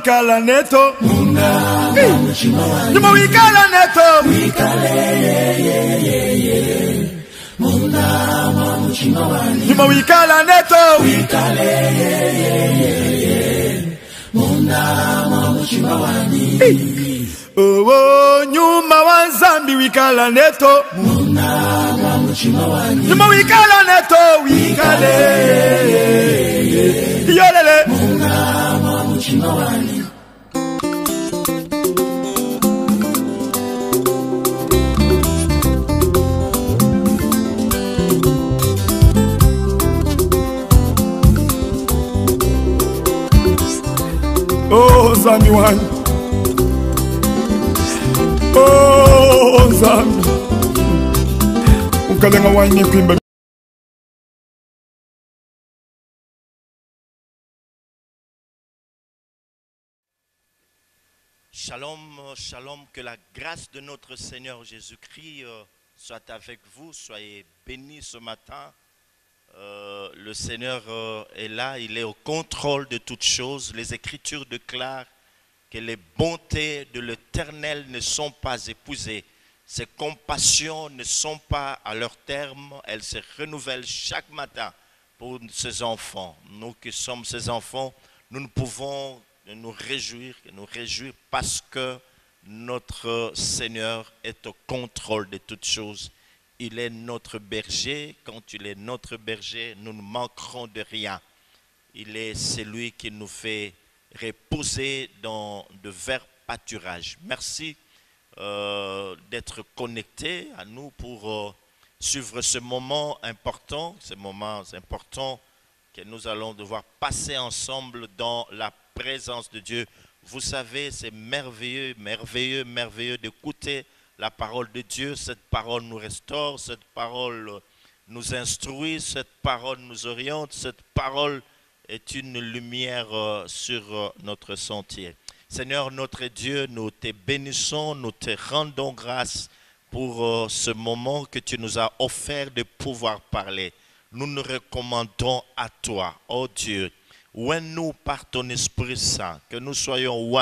wikala neto Nimo wikala neto Nimo wikala neto Oh, nyuma wa Nzambi wikala neto Nimo wikala neto wikale Yolele Oh, Nzambi wani Oh, Nzambi Ukalenga wani kwimba Shalom, shalom, que la grâce de notre Seigneur Jésus-Christ soit avec vous, soyez bénis ce matin. Le Seigneur est là, il est au contrôle de toutes choses. Les Écritures déclarent que les bontés de l'Éternel ne sont pas épuisées. Ses compassions ne sont pas à leur terme, elles se renouvellent chaque matin pour ses enfants. Nous qui sommes ses enfants, nous ne pouvons nous réjouir parce que notre Seigneur est au contrôle de toutes choses. Il est notre berger. Quand il est notre berger, nous ne manquerons de rien. Il est celui qui nous fait reposer dans de verts pâturages. Merci d'être connectés à nous pour suivre ce moment important, que nous allons devoir passer ensemble dans la présence de Dieu. Vous savez, c'est merveilleux, merveilleux, merveilleux d'écouter la parole de Dieu. Cette parole nous restaure, cette parole nous instruit, cette parole nous oriente, cette parole est une lumière sur notre sentier. Seigneur notre Dieu, nous te bénissons, nous te rendons grâce pour ce moment que tu nous as offert de pouvoir parler. Nous nous recommandons à toi, oh Dieu, nous par ton Esprit Saint, que nous soyons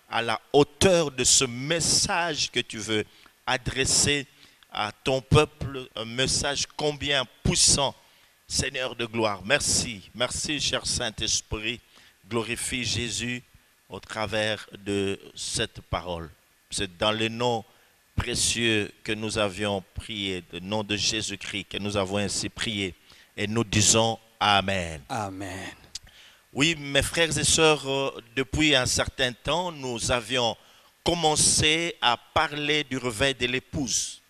à la hauteur de ce message que tu veux adresser à ton peuple, un message combien puissant, Seigneur de gloire. Merci, merci cher Saint-Esprit, glorifie Jésus au travers de cette parole. C'est dans le nom précieux que nous avions prié, le nom de Jésus-Christ, que nous avons ainsi prié. Et nous disons Amen. Amen. Oui, mes frères et sœurs, depuis un certain temps, nous avions commencé à parler du réveil de l'épouse.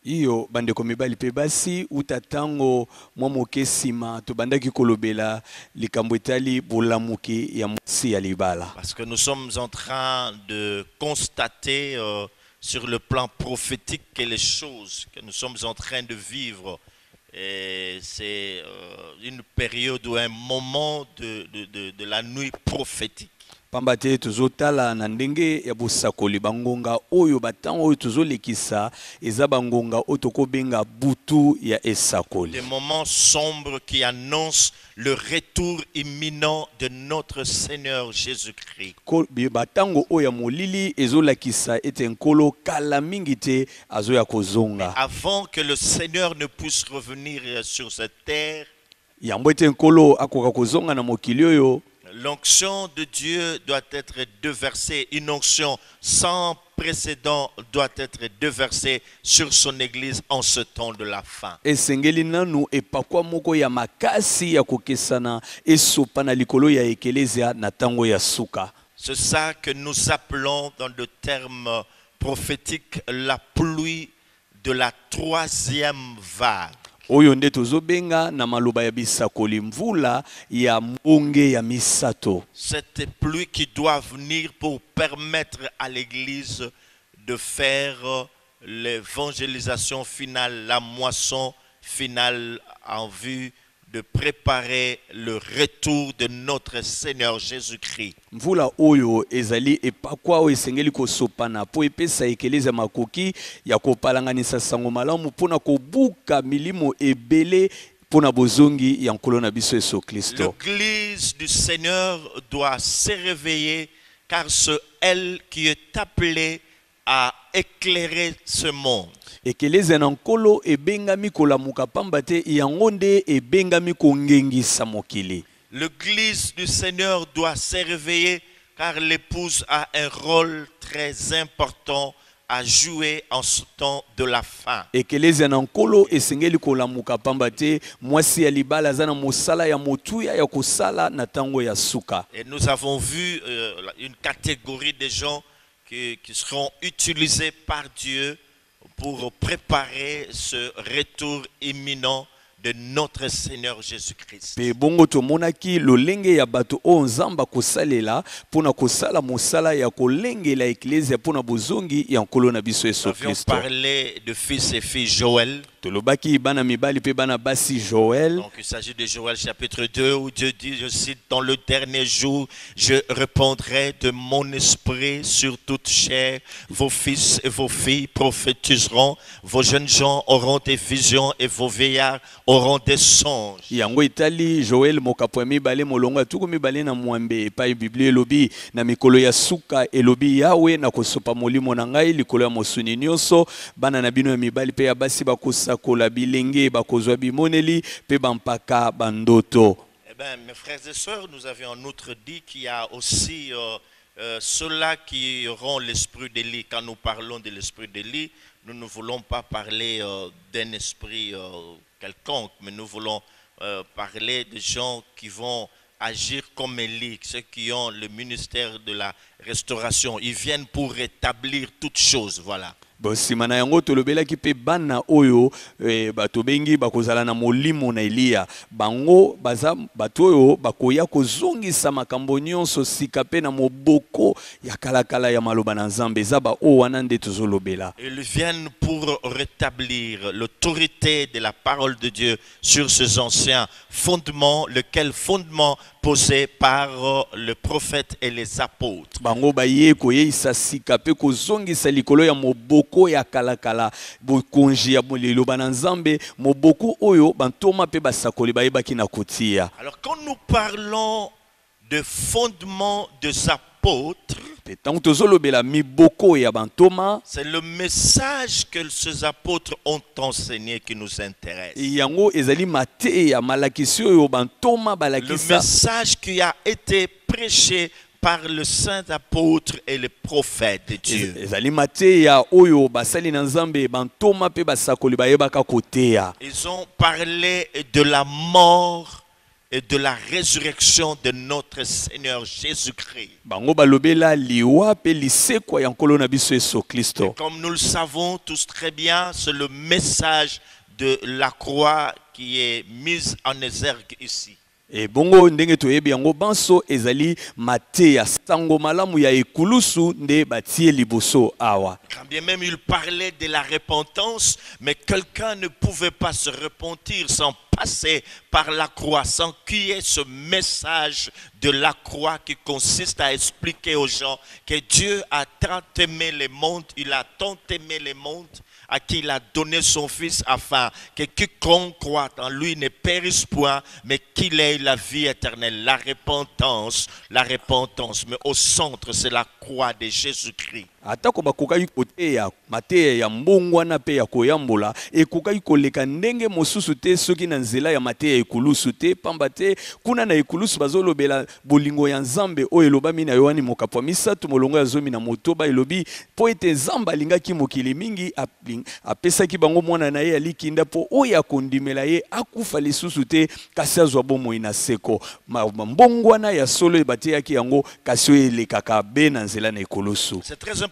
Iyo bandeko mibali pe basi utatango mwamoke sima to bandaki kolobela likambo etali bolamuki ya mwasi ya libala. Parce que nous sommes en train de constater sur le plan prophétique que les choses que nous sommes en train de vivre, c'est une période ou un moment de la nuit prophétique. Pambate tuzotala na ndenge ya bosakoli bangonga oyo batango oyo tuzolekisa eza bangonga otokobenga butu ya esakoli. Des moments sombres qui annoncent le retour imminent de notre Seigneur Jésus-Christ. Batango oyo ya molili ezolakisa ete nkolo kala mingi te azoya kozonga. Avant que le Seigneur ne puisse revenir sur cette terre, yambo ete nkolo akoka kozonga na mokili oyo, l'onction de Dieu doit être déversée. Une onction sans précédent doit être déversée sur son église en ce temps de la fin. Esengeli nanu epakwa moko ya makasi ya kokesana esopa na likolo ya ekelezia na tango ya suka. C'est ça que nous appelons dans le terme prophétique la pluie de la troisième vague. Oyo nde tozobenga na maloba ya bisakoli mvula ya mbonge ya misato. Cette pluie qui doit venir pour permettre à l'église de faire l'évangélisation finale, la moisson finale en vue de préparer le retour de notre Seigneur Jésus-Christ. Mvula oyo ezali epakwa oyo esengeli kosopana po epesa ekeleza makoki ya kopalanganisa sango malamu pona kobuka milimo ebele pona bozongi ya nkolo na biso Yesu Kristo. L'église du Seigneur doit se réveiller car c'est elle qui est appelée à éclairer ce monde. Ekeleze na nkolo ebengami kolamuka pamba te yango nde ebengami kongengisa mokili. L'église du Seigneur doit s'éveiller car l'épouse a un rôle très important à jouer en ce temps de la fin. Ekeleze na nkolo esengeli kolamuka pamba te mwasi ya libala aza na mosala ya motuya ya kosala na tango ya suka. Et nous avons vu une catégorie de gens qui seront utilisés par Dieu pour préparer ce retour imminent de notre Seigneur Jésus-Christ. Pe bongo tomonaki lolenge ya bato o nzamba kosalela pona kosala mosala ya kolengela eklezia pona bozongi ya nkolo na biso Yesu Nous avions Kristo. parlé de fils et filles Joël. Tolobaki bana mibali pe bana basi Joël. Donc il s'agit de Joël chapitre 2 où Dieu dit, je cite, dans le dernier jour, je répandrai de mon esprit sur toute chair. Vos fils et vos filles prophétiseront, vos jeunes gens auront des visions et vos vieillards auront des songes. Yango itali Joël mokapo ya mibale molonga tuko mibale na mwambe epai Biblia elobi na mikolo ya suka elobi yawe na kosopa molimo na ngai likolo ya mosuni nyonso bana na bino ya mibali pe ya basi bakosakola bilenge bakozwa bimoneli pe bampaka bandoto. Eh bien, mes frères et sœurs, nous avions en outre dit qu'il y a aussi ceux-là qui auront l'esprit d'Élie. Quand nous parlons de l'esprit d'Élie, nous ne voulons pas parler d'un esprit quelconque, mais nous voulons parler de gens qui vont agir comme Élie, ceux qui ont le ministère de la restauration. Ils viennent pour rétablir toutes choses, voilà. Bosima na yango tolobelaki pe bana oyo bato bengi bakozala na molimo na Elia bango baza bato oyo bakoya kozongisa makambo nyonso sika pe na moboko ya kalakala ya maloba na Nzambe eza ba o wana nde tozolobela. Ils viennent pour rétablir l'autorité de la parole de Dieu sur ces anciens fondements, lequel fondement posé par le prophète et les apôtres. Bango baye koyeisa sika pe kozongisa likolo ya moboko ya kalakala bokonji ya molelo bana Nzambe moboko oyo bantoma pe basakoli bayebaki na kotia. Alors quand nous parlons de fondement des apôtres, c'est le message que ces apôtres ont enseigné qui nous intéresse. Le message qui a été prêché par le saint apôtre et le prophète de Dieu. Ils ont parlé de la mort et de la résurrection de notre Seigneur Jésus-Christ. Et comme nous le savons tous très bien, c'est le message de la croix qui est mise en exergue ici. Et bongo ndenge toyebi yango banso ezali mateya sango malamu ya ekulusu nde batie liboso awa. Quand bien même il parlait de la repentance, mais quelqu'un ne pouvait pas se repentir sans passer par la croix, sans qu'il y ait ce message de la croix qui consiste à expliquer aux gens que Dieu a tant aimé le monde, il a tant aimé le monde, à qui il a donné son Fils afin que quiconque croit en lui ne périsse point, mais qu'il ait la vie éternelle, la repentance, mais au centre c'est la croix de Jésus-Christ. Atako bakokaki koteya mateya ya mbongwana pe ya koyambola ekokaki koleka ndenge mosusu te soki na nzela ya mateya ekulusu te pamba te kuna na ekulusu bazolobela bolingo ya Nzambe oyo elobami na Yohani mokapo misatu molongo ya zomi na motoba elobi po ete Nzambe alingaki mokili mingi apesaki bango mwana na ye alikinda po oyo akondimela ye akufa lisusu te kasi azwa bomoi na seko mbongwana ya solo ebateyaki yango kasi oyo elekaka be na nzela na ekulusu. C'est très important.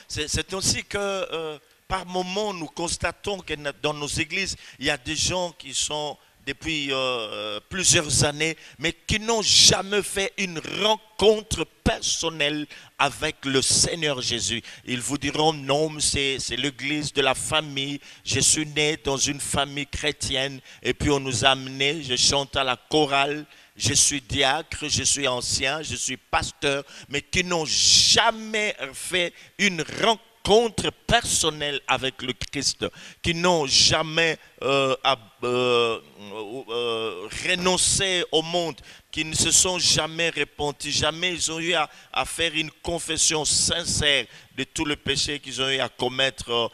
C'est aussi que par moment nous constatons que dans nos églises, il y a des gens qui sont depuis plusieurs années, mais qui n'ont jamais fait une rencontre personnelle avec le Seigneur Jésus. Ils vous diront non, c'est l'église de la famille. Je suis né dans une famille chrétienne et puis on nous a amenés, je chante à la chorale. Je suis diacre, je suis ancien, je suis pasteur, mais qui n'ont jamais fait une rencontre personnelle avec le Christ, qui n'ont jamais renoncé au monde, qui ne se sont jamais repentis, jamais ils ont eu à faire une confession sincère de tout le péché qu'ils ont eu à commettre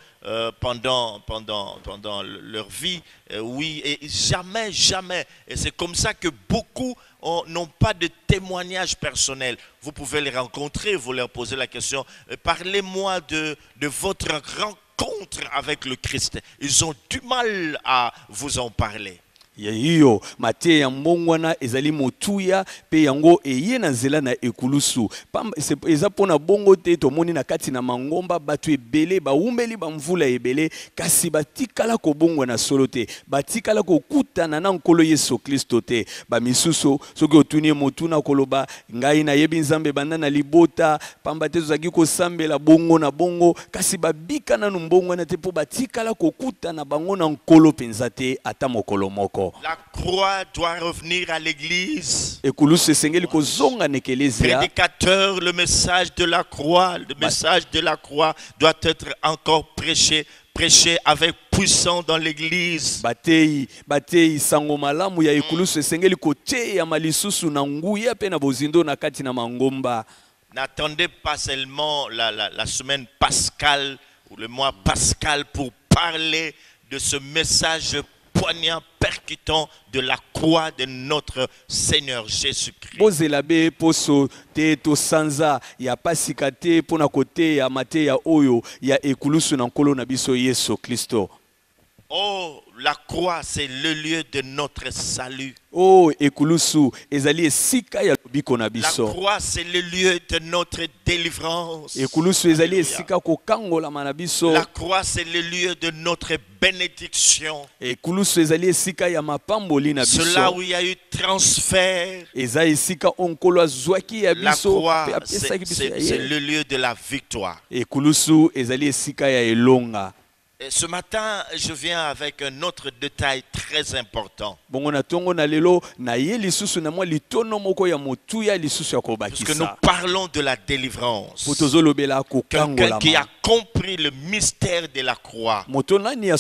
pendant leur vie. Oui, et jamais, jamais. Et c'est comme ça que beaucoup n'ont pas de témoignage personnel. Vous pouvez les rencontrer, vous leur posez la question, parlez-moi de votre rencontre avec le Christ. Ils ont du mal à vous en parler. ya hiyo mate ya mbongwana ezali motuya pe yango eye na nzela na ekulusu eza pona bongo te tomoni na kati na mangomba batu ebele baumbeli bamvula ebele kasi batikala kobongwa na solo te batikala kokutana na nkolo Yesu Kristo te bamisusu soki otuni motuna koloba ngai na yebi nzambe banda na libota pamba te tozaki kosambela bongo na bongo kasi babika nanu mbongwana te po batikala kokutana bango na nkolo penza te ata mokolo moko. La croix doit revenir à l'église. Prédicateur, le message de la croix, doit être encore prêché avec puissance dans l'église. N'attendez pas seulement la semaine pascale ou le mois pascal pour parler de ce message poignant, percutant de la croix de notre Seigneur Jésus-Christ. Oh, la croix, c'est le lieu de notre salut. Oh, ekulusu ezali esika ya lobiko na biso. La croix, c'est le lieu de notre délivrance. Ekulusu ezali esika kokangola na biso. La croix, c'est le lieu de notre bénédiction. Ekulusu ezali esika ya mapamboli na biso. C'est là où il y a eu transfert. Eza esika onkolo azwaki ya La biso. croix, c'est le lieu de la victoire. Ekulusu ezali esika ya elonga. Et ce matin, je viens avec un autre détail très important. Puisque nous parlons de la délivrance. Quelqu'un qui a compris le mystère de la croix. Qui a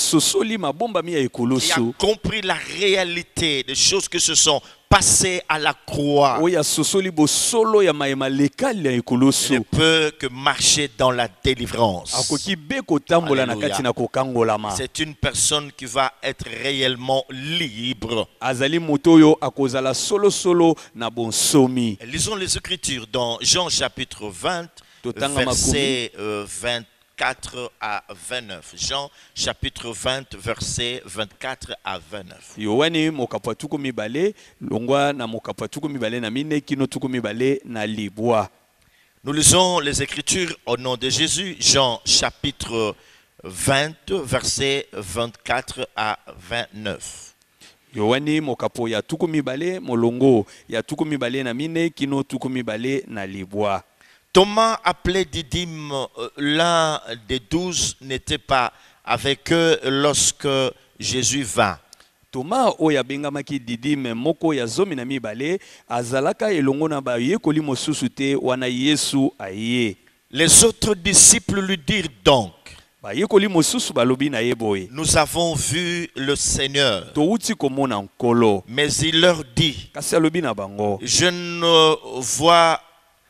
compris la réalité des choses que se sont passées à la croix. Il ne peut que marcher dans la délivrance. C'est une personne qui va être réellement libre. Lisons les Écritures dans Jean chapitre 20, verset 24 à 29. Jean chapitre 20, verset 24 à 29. Nous lisons les Écritures au nom de Jésus. Jean chapitre 20, verset 24 à 29. Yohani mokapo ya tukumibale molongo ya tukumibale na mine kino tukumibale na libwa. Thomas, appelé Didyme, l'un des 12, n'était pas avec eux lorsque Jésus vint. Thomas oya bengamaki Didyme moko ya zomi na mibale azalaka elongo na bayekoli mosusu te wana Yesu aye. Les autres disciples lui dirent donc: nous avons vu le Seigneur. Mais il leur dit: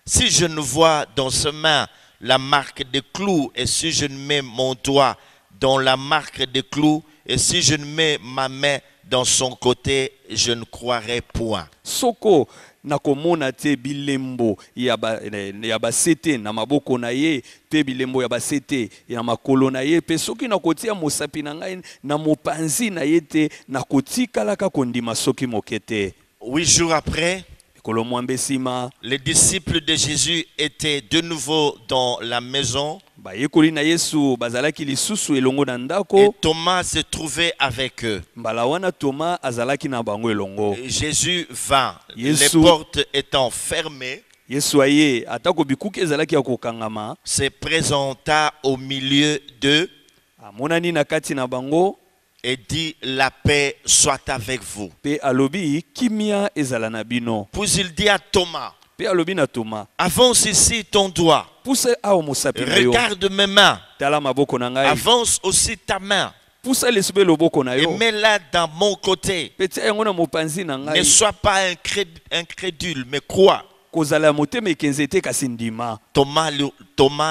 si je ne vois dans ses mains la marque des clous, et si je ne mets mon doigt dans la marque des clous, et si je ne mets ma main dans son côté, je ne croirai point. Soko nakomona te bilembo ya basete na maboko na ye pe bilembo ya basete ya makolo na ye pe soki nakotia mosapi na ngai na mopanzi na ye te nakotikalaka kondima soki mokete. 8 jours après, les disciples de Jésus étaient de nouveau dans la maison. Et Thomas se trouvait avec eux. Et Jésus vint, les portes étant fermées, se présenta au milieu d'eux et dit: la paix soit avec vous. Puis il dit à Thomas: avance ici ton doigt. Regarde mes mains. Avance aussi ta main. pusa lesobe loboko na et yo mets-la dans mon côté. petia yango na mopanzi na Ne ngai sois pas incrédule, mais crois. kozala motema ekenzi te kasi ndima. Thomas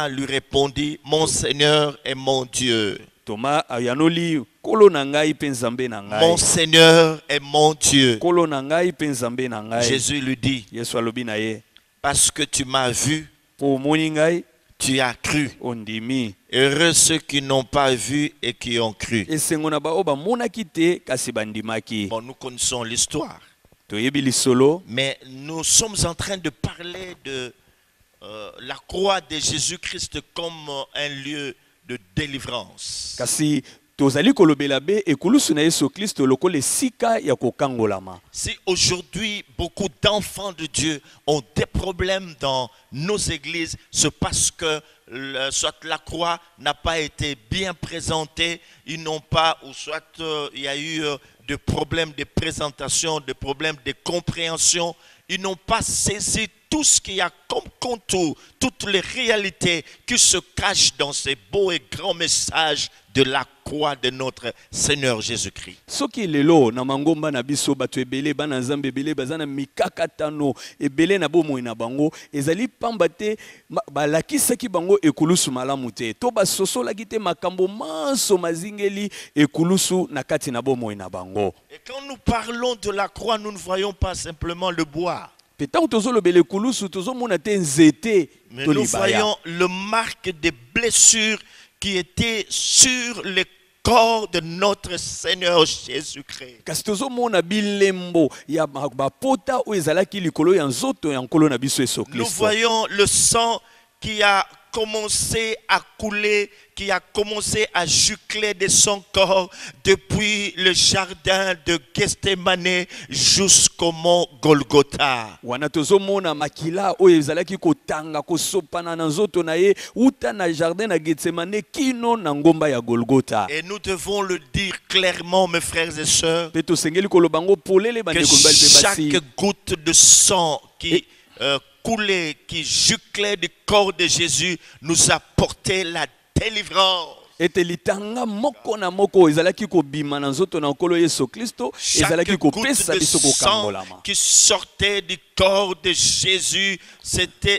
lui répondit, mon Seigneur et mon Dieu. Thomas ayanoli kolo na ngai pe nzambe na ngai. Mon Seigneur et mon Dieu. Kolo na ngai pe nzambe na ngai. Jésus lui dit, Yesu alobi na ye, parce que tu m'as vu, po omoni ngai tu as cru. ondimi. Heureux ceux qui n'ont pas vu et qui ont cru. Esengo na bao bamonaki te kasi bandimaki. Bon, nous connaissons l'histoire, Toyebi lisolo mais nous sommes en train de parler de la croix de Jésus-Christ comme un lieu de délivrance. kasi tozali kolobela be ekulusu na Yesu Kristo lokola esika ya kokangolama. Si aujourd'hui beaucoup d'enfants de Dieu ont des problèmes dans nos églises, c'est parce que soit la croix n'a pas été bien présentée, ils n'ont pas, ou soit il y a eu des problèmes de présentation, des problèmes de compréhension, ils n'ont pas saisi tout ce qu'il y a comme contour, toutes les réalités qui se cachent dans ces beaux et grands messages de la croix de notre Seigneur Jésus-Christ. Soki lelo na mangomba na biso bato ebele bana nzambe ebele bazana mikakatano ebele na bomoi na bango ezali pamba te balakisaki bango ekulusu malamu te to basosolaki te makambo manso mazingeli ekulusu na kati na bomoi na bango. Et quand nous parlons de la croix, nous ne voyons pas simplement le bois. Petango tozolobele ekulusu tozomona te nzete Mais to nous libaya. voyons le marque des blessures qui étaient sur le corps de notre Seigneur Jésus-Christ. Kasi tozomona bilembo ya bapota oyo ezalaki likolo ya nzoto ya nkolo na biso Yesu Nous Kristo. voyons le sang qui a commencé à couler, qui a commencé à gicler de son corps depuis le jardin de Gethsemane jusqu'au mont Golgotha. Wana tozomona makila oyo ezalaki kotanga kosopana na nzoto na ye uta na jardin na Gethsemane kino na ngomba ya Golgotha. Et nous devons le dire clairement, mes frères et sœurs, Pe tosengeli koloba ngo polele que bandeko mibali pe basi. chaque goutte de sang qui coulait, qui giclait du corps de Jésus nous a porté la délivrance. Ete litanga moko na moko ezalaki kobima na nzoto na nkolo Yesu Kristo ezalaki Chaque goutte kopesa de biso sang kokangolama. qui sortait du corps de Jésus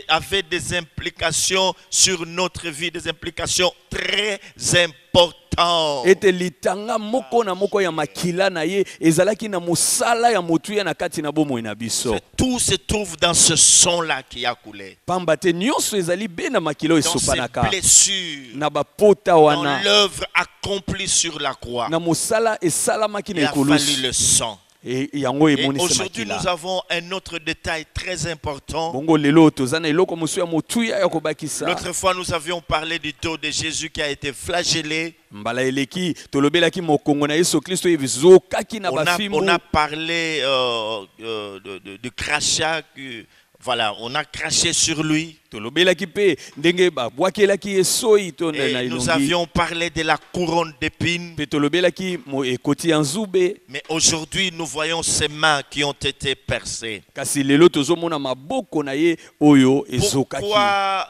avait des implications sur notre vie, des implications très importantes. Ete litanga moko na moko ya makila na ye ezalaki na mosala ya motuya na kati na bomoi na biso. Tout se trouve dans ce sang-là qui a coulé. Pamba te nyonso ezali be na makila Dans ces esopanaka blessures, na bapota dans wana l'œuvre accomplie sur la croix, na mosala esalamaki il na a fallu ekulusu le sang. yango Et emonisi aujourd'hui, nous makila. avons un autre détail très important. Bongo lelo toza na eloko mosusu ya motuya ya kobakisa. L'autre fois, nous avions parlé du dos de Jésus qui a été flagellé. Mbala eleki tolobelaki mokongo na Yesu Kristo ezokaki na On a bafimbu. parlé de crachat. Voilà, on a craché sur lui. Tolobelaki pe ndenge babwakelaki esoi to na Et nous elongi. avions parlé de la couronne d'épines. Pe tolobelaki ekoti ya nzube. Mais aujourd'hui, nous voyons ses mains qui ont été percées. Kasi lelo tozomona maboko na ye oyo ezokaki. Pourquoi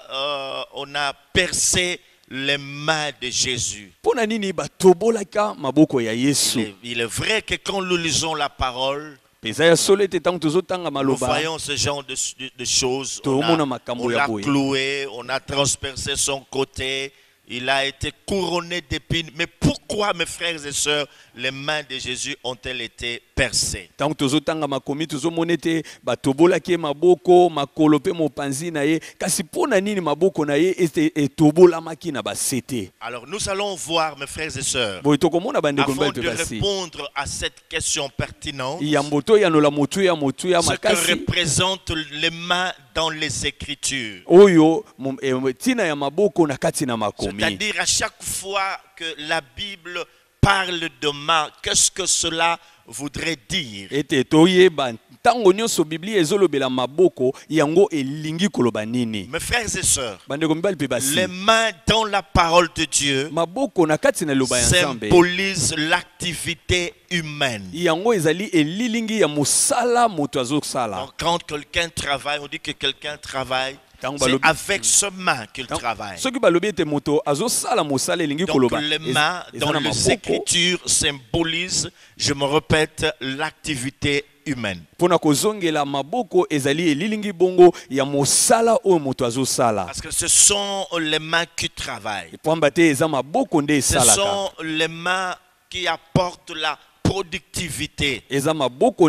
on a percé les mains de Jésus? Pona nini batobolaka maboko ya Yesu? Il est vrai que quand nous lisons la parole, Peza ya solo ete tango tozotanga nous maloba. voyons ce genre de choses. Tout le On monde a makambo ya l'a boye. cloué, on a transpercé son côté, il a été couronné d'épines. Mais pourquoi, mes frères et sœurs, les mains de Jésus ont-elles été percées? Tango tozotanga makomi tozomona ete batobolaki maboko makolo pe mopanzi na ye kasi pona nini maboko na ye ete etobolamaki na basete. Alors nous allons voir, mes frères et sœurs, Boye tokomona bandeko avant mbali de pe basi. répondre à cette question pertinente, Yambo to yanola motuya motuya ce que makasi représentent les mains dans les Écritures. oyo tina ya maboko na kati na makomi. C'est-à-dire à chaque fois que la Bible parle de main, qu'est-ce que cela voudrait dire? Ete toyeba ntango nyonso Biblia ezolobela maboko yango elingi koloba nini. Mes frères et sœurs, Bandeko mibali pe basi. les mains dans la parole de Dieu Maboko na kati na loba ya Nzambe. symbolisent l'activité humaine. Yango ezali elilingi ya mosala moto azosala. Donc, quand quelqu'un travaille, on dit que quelqu'un travaille. C'est avec ce main qu'il travaille. Donc les mains dans les Écritures symbolisent, je me répète, l'activité humaine. Parce que ce sont les mains qui travaillent. Ce sont les mains qui apportent la productivité. Donc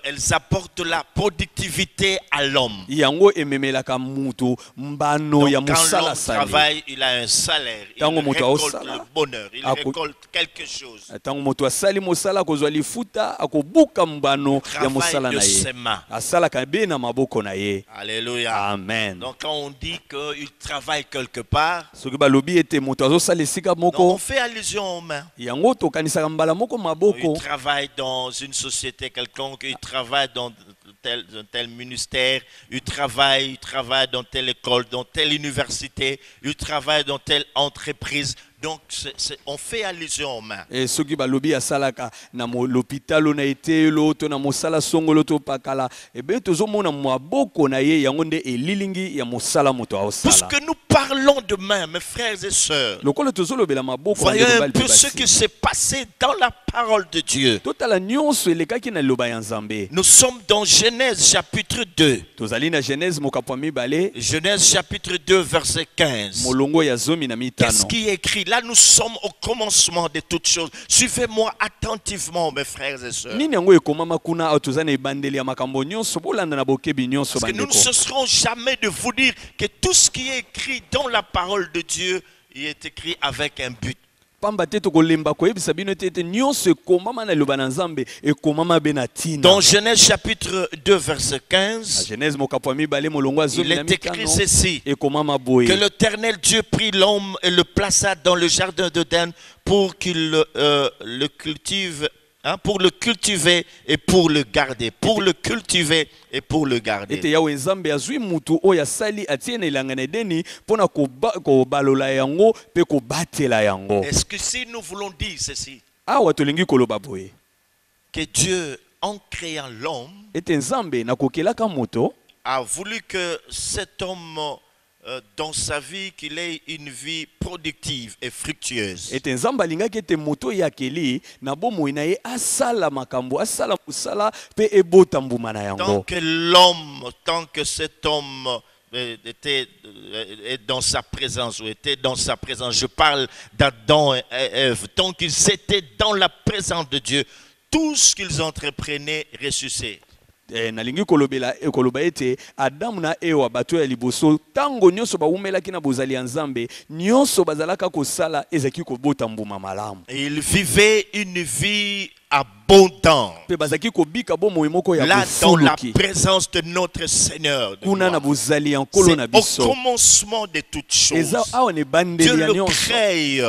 elles apportent la productivité à l'homme. Donc, quand l'homme travaille, il a un salaire, il récolte le bonheur, il récolte quelque chose. Le travail de ses mains. Alléluia. Amen. Donc quand on dit qu'il travaille quelque part, donc, on fait allusion aux mains. Il travaille dans une société quelconque, il travaille dans tel ministère, il travaille dans telle école, dans telle université, il travaille dans telle entreprise. Donc, on fait allusion aux mains. Et ceux qui balobi à salaka na l'hôpital on a été l'autre na mosala songolo to pakala et ben tozo mona maboko na ye yango nde elilingi ya mosala moto a osala. Puisque nous parlons de mains, mes frères et sœurs, lokolo tozo lobela maboko voyez un peu ce qui s'est passé dans la parole de Dieu. Totala nyonso elekaki na loba ya Nzambe. Nous sommes dans Genèse chapitre 2. Tozali na Genèse mokapwa mibale. Genèse chapitre 2 verset 15. Molongo ya zomi na mitano. Qu'est-ce qui est écrit? Là, nous sommes au commencement de toutes choses. Suivez-moi attentivement, mes frères et sœurs. Parce que nous ne cesserons jamais de vous dire que tout ce qui est écrit dans la parole de Dieu il est écrit avec un but. Dans Genèse chapitre 2 verset 15, il est écrit ceci, que l'Éternel Dieu prit l'homme et le plaça dans le jardin d'Éden pour qu'il le cultive, pour le cultiver et pour le garder. Pour le cultiver et pour le garder. Est-ce que si nous voulons dire ceci, que Dieu, en créant l'homme, a voulu que cet homme dans sa vie qu'il ait une vie productive et fructueuse. Tant que cet homme était dans sa présence, ou était dans sa présence, je parle d'Adam et Ève, tant qu'ils étaient dans la présence de Dieu, tout ce qu'ils entreprenaient ressuscitait. nalingi kolobela ekoloba ete Adamu na Ewa bato ya liboso tango nyonso baumelaki na bozali ya Nzambe nyonso bazalaka kosala ezaki kobota mbuma malamu. Il vivait une vie abondante. Là, dans la présence de notre Seigneur. C'est au commencement de toutes choses. Dieu le crée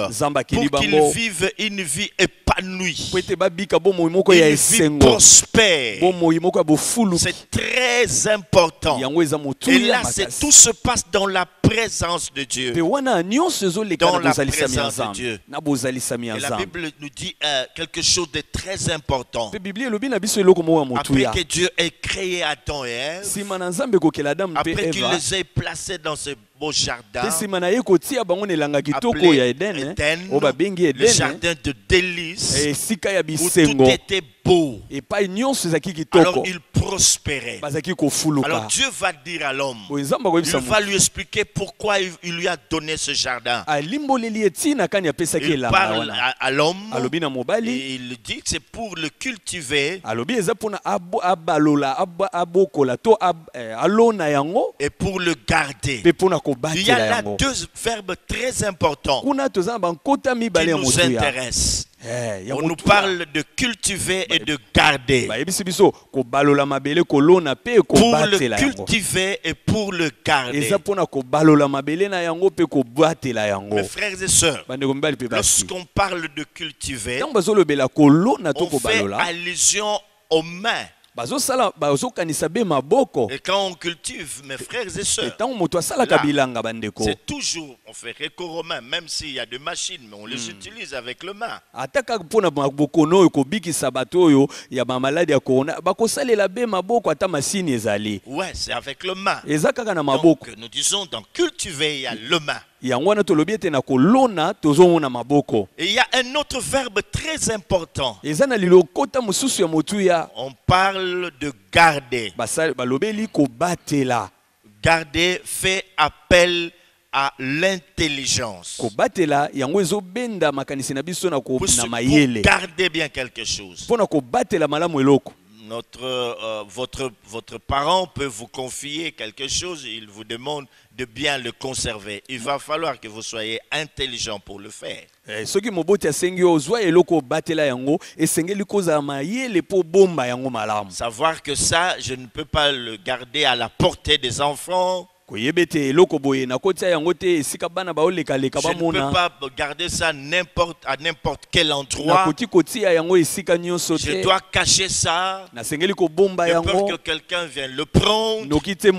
pour qu'il vive une vie épanouie, une vie prospère. C'est très important. Et là, tout se passe dans la présence de Dieu. Dans la présence de Dieu. Et la Bible nous dit quelque chose de très important. Après que Dieu ait créé Adam et Ève, après qu'il les ait placés dans ce beau jardin appelé Éden, le jardin de délices, où tout était beau. Alors il prospérait. Alors Dieu va dire à l'homme, il va lui expliquer pourquoi il lui a donné ce jardin. Il parle à l'homme et il dit que c'est pour le cultiver et pour le garder. Il y a là deux verbes très importants qui nous intéressent. On nous parle de cultiver et de garder. Pour le cultiver et pour le garder. Mes frères et sœurs, lorsqu'on parle de cultiver, on fait allusion aux mains. bazokanisa be maboko. Et quand on cultive, mes frères et sœurs, Etango moto asalaka là, bilanga bandeko. c'est toujours, on fait recours aux mains, même s'il y a des machines, mais on les utilise avec le main. Ataka mpona mabokono oyo kobikisa bato oyo ya maladi ya corona bakosalela be maboko ata masini ezali. Ouais, c'est avec le main. Eza kaka na maboko. Donc, nous disons, dans cultiver, il y a le main. Yango wana tolobi ete na kolona tozomona maboko. Et il y a un autre verbe très important. Eza na lilokota mosusu ya motuya. On parle de garder. Balobeli kobatela. Garder fait appel à l'intelligence. Kobatela yango ezobenda makanisi na biso na ko Pour na mayele. garder bien quelque chose. Pona kobatela malamu eloko. Votre parent peut vous confier quelque chose, il vous demande de bien le conserver. Il va falloir que vous soyez intelligent pour le faire. Soki moboti asengi ozwa eloko batela yango esengeli koza mayele po bomba yango malamu. Savoir que ça, je ne peux pas le garder à la portée des enfants. Je ne peux pas garder ça à n'importe quel endroit. Je dois cacher ça. De peur que quelqu'un vienne le prendre. Et que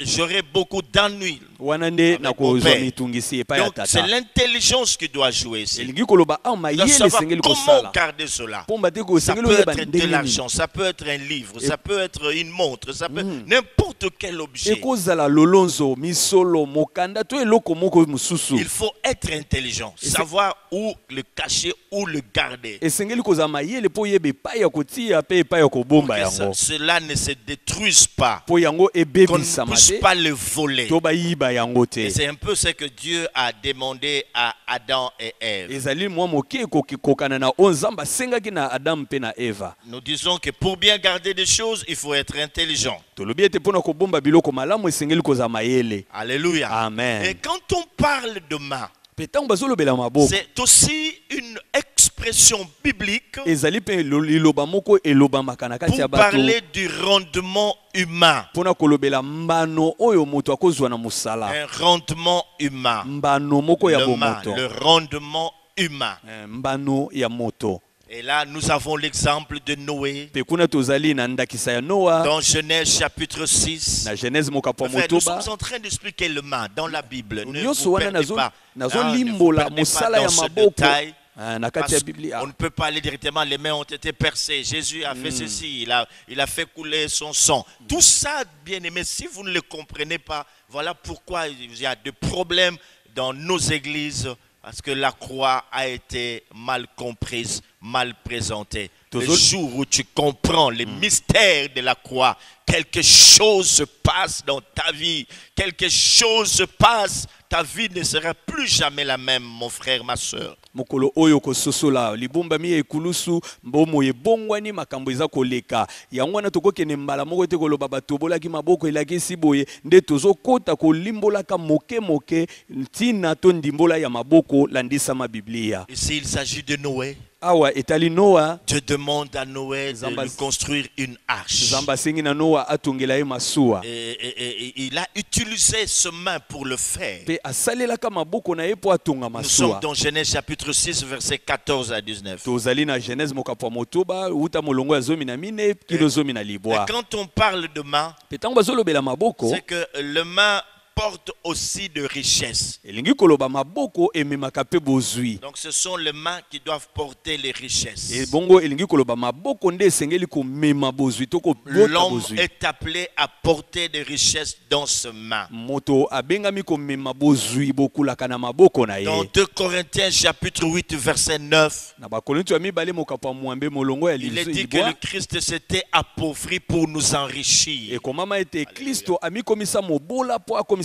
j'aurai beaucoup d'ennuis. Donc c'est l'intelligence qui doit jouer ici. De savoir comment garder cela. Ça peut être de l'argent, ça peut être un livre, ça peut être une montre, ça peut être n'importe quel objet. Il faut être intelligent, savoir où le cacher, où le garder. Pour que cela ne se détruise pas, qu'on ne puisse pas le voler. Et c'est un peu ce que Dieu a demandé à Adam et Ève. Nous disons que pour bien garder des choses, il faut être intelligent. Alléluia. Amen. Et quand on parle de main, c'est aussi une expression biblique pour parler du rendement humain. Un rendement humain. Le rendement humain. Et là, nous avons l'exemple de Noé. Dans Genèse chapitre 6. Enfin, nous sommes en train d'expliquer le main dans la Bible. Ne vous perdez pas. Ne vous perdez pas dans ce détail. On ne peut pas aller directement, les mains ont été percées. Jésus a fait ceci, il a fait couler son sang. Tout ça, bien aimé, si vous ne le comprenez pas, voilà pourquoi il y a des problèmes dans nos églises. Parce que la croix a été mal comprise, mal présentée. Le jour où tu comprends les mystères de la croix, quelque chose se passe dans ta vie. Quelque chose se passe. Ta vie ne sera plus jamais la même, mon frère, ma soeur. Mokolo oyo ko sosola libumba mi ekulusu mbomo yebongwani makambo eza koleka yango na tokokene mbala moko te koloba batobola ki maboko elakisi boye nde tozokota kolimbola ka moke moke ntina to ndimbola ya maboko landisa ma Biblia. Ici il s'agit de Noé. Awa etali Noa. Dieu demande à Noé de lui construire une arche. Et il a utilisé ce main pour le faire. Nous sommes dans Genèse chapitre 6 verset 14 à 19. Et quand on parle de main, c'est que le main porte aussi de richesse. Donc ce sont les mains qui doivent porter les richesses. L'homme est appelé à porter des richesses dans ses mains. Dans 2 Corinthiens chapitre 8 verset 9, il est dit que le Christ s'était appauvri pour nous enrichir.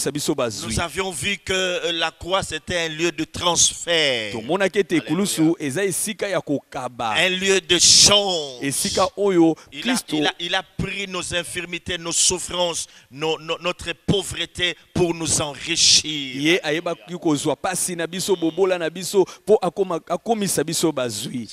Nous avions vu que la croix c'était un lieu de transfert. Un lieu de change. Il a pris nos infirmités, nos souffrances, notre pauvreté pour nous enrichir.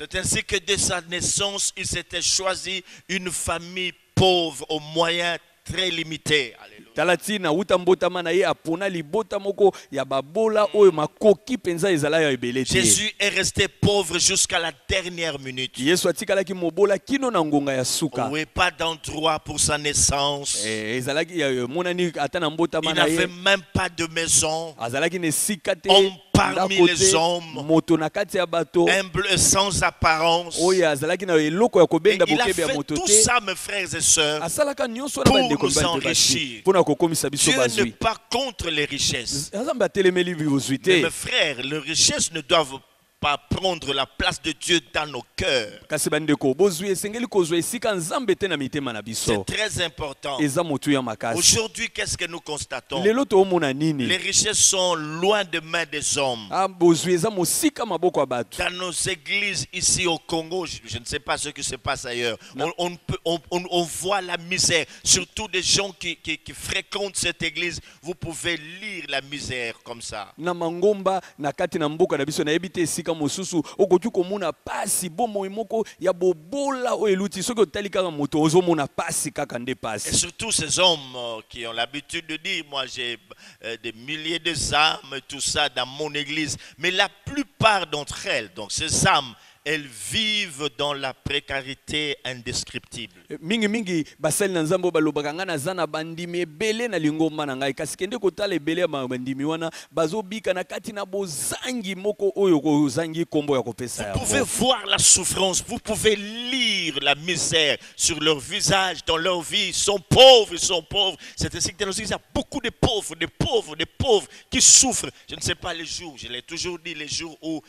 C'est ainsi que dès sa naissance, il s'était choisi une famille pauvre aux moyens très limités. Alléluia. talatina uta mbotama na ye apona libota moko ya babola oyo makoki penza ezala ya ebele te. Jésus est resté pauvre jusqu'à la dernière minute. Yesu atikalaki mobola kino na ngonga ya suka. Oui, pas d'endroit pour sa naissance. Ezalaki monani ata na mbotama Il na n'avait ye. même pas de maison. Azalaki ne sika te. Homme parmi les hommes. Moto na kati ya bato. Humble et sans apparence. Oyo azalaki na eloko ya Et kobenda il a bokebe ya fait moto tout te. ça, mes frères et sœurs, Asalaka nyonso na pour bandeko nous bandi enrichir. basi. Pona kokomisa biso Dieu n'est bazwi. pas contre les richesses. Nzambe atelemeli bozwi Mais te. mes frères, les richesses ne doivent pas prendre la place de Dieu dans nos cœurs. Kasi bandeko bozwi esengeli kozwa esika Nzambe te na mitema na biso. C'est très important. Eza motu ya makasi. Aujourd'hui, qu'est-ce que nous constatons? Lelo toomona Les nini? richesses sont loin de main des hommes. Bozwi eza mosika maboko ya bato. Dans nos églises ici au Congo, je ne sais pas ce qui se passe ailleurs, on voit la misère, surtout des gens qui fréquentent cette église. Vous pouvez lire la misère comme ça. Na mangomba na kati na mboka na biso na ebite esika mosusu okoki komona pasi bomoi moko ya bobola oyo eluti soki otali kaka moto ozomona pasi kaka nde Et pasi. surtout ces hommes qui ont l'habitude de dire, moi j'ai des milliers de âmes et tout ça dans mon église. Mais la plupart d'entre elles, donc ces âmes, elles vivent dans la précarité indescriptible. Mingi basali na Nzambe balobaka nga naza na bandimi ebele na lingomba na ngai kasi kende kotala ebele ya bandimi wana bazobika na kati na bozangi moko oyo kozangi kombo ya kopesa Vous pouvez yango. voir la souffrance, vous pouvez lire la misère sur leur visage, dans leur vie. Ils sont pauvres, ils sont pauvres. C'est ainsi que dans nos églises, il y a beaucoup de pauvres, des pauvres, des pauvres qui souffrent. Je ne sais pas les jours, je l'ai toujours dit, les jours où